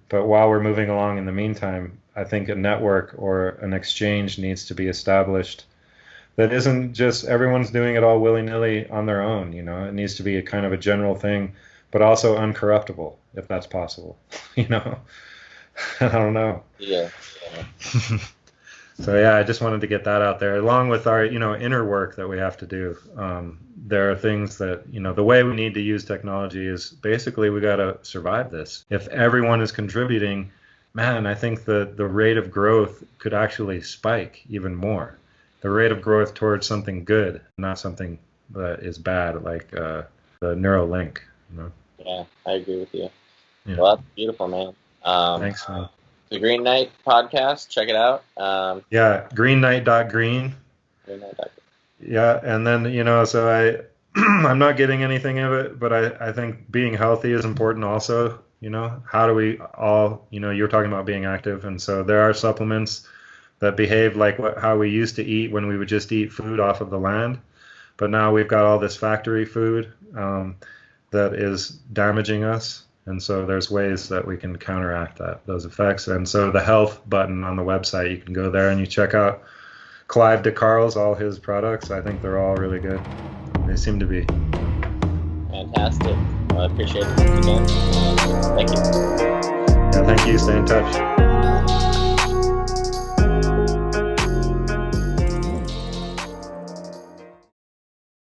But while we're moving along in the meantime, I think a network or an exchange needs to be established that isn't just everyone's doing it all willy-nilly on their own, you know? It needs to be a kind of a general thing, but also uncorruptible, if that's possible, you know? I don't know. Yeah. So yeah, I just wanted to get that out there, along with our, you know, inner work that we have to do. There are things that, you know, the way we need to use technology is basically we got to survive this. If everyone is contributing, man, I think the rate of growth could actually spike even more. The rate of growth towards something good, not something that is bad, like the neural link. You know? Yeah, I agree with you. Yeah. Well, that's beautiful, man. Thanks, man. The Green Knight podcast, check it out. Yeah, greenknight.green. Green Knight. Yeah, and then, you know, so I'm not getting anything of it, but I think being healthy is important also, you know. How do we all, you know, you're talking about being active, and so there are supplements that behave like how we used to eat when we would just eat food off of the land, but now we've got all this factory food that is damaging us. And so there's ways that we can counteract those effects. And so the health button on the website, you can go there and you check out Clive DeCarle's, all his products. I think they're all really good. They seem to be. Fantastic. Well, I appreciate it again. Thank you. Yeah, thank you. Stay in touch.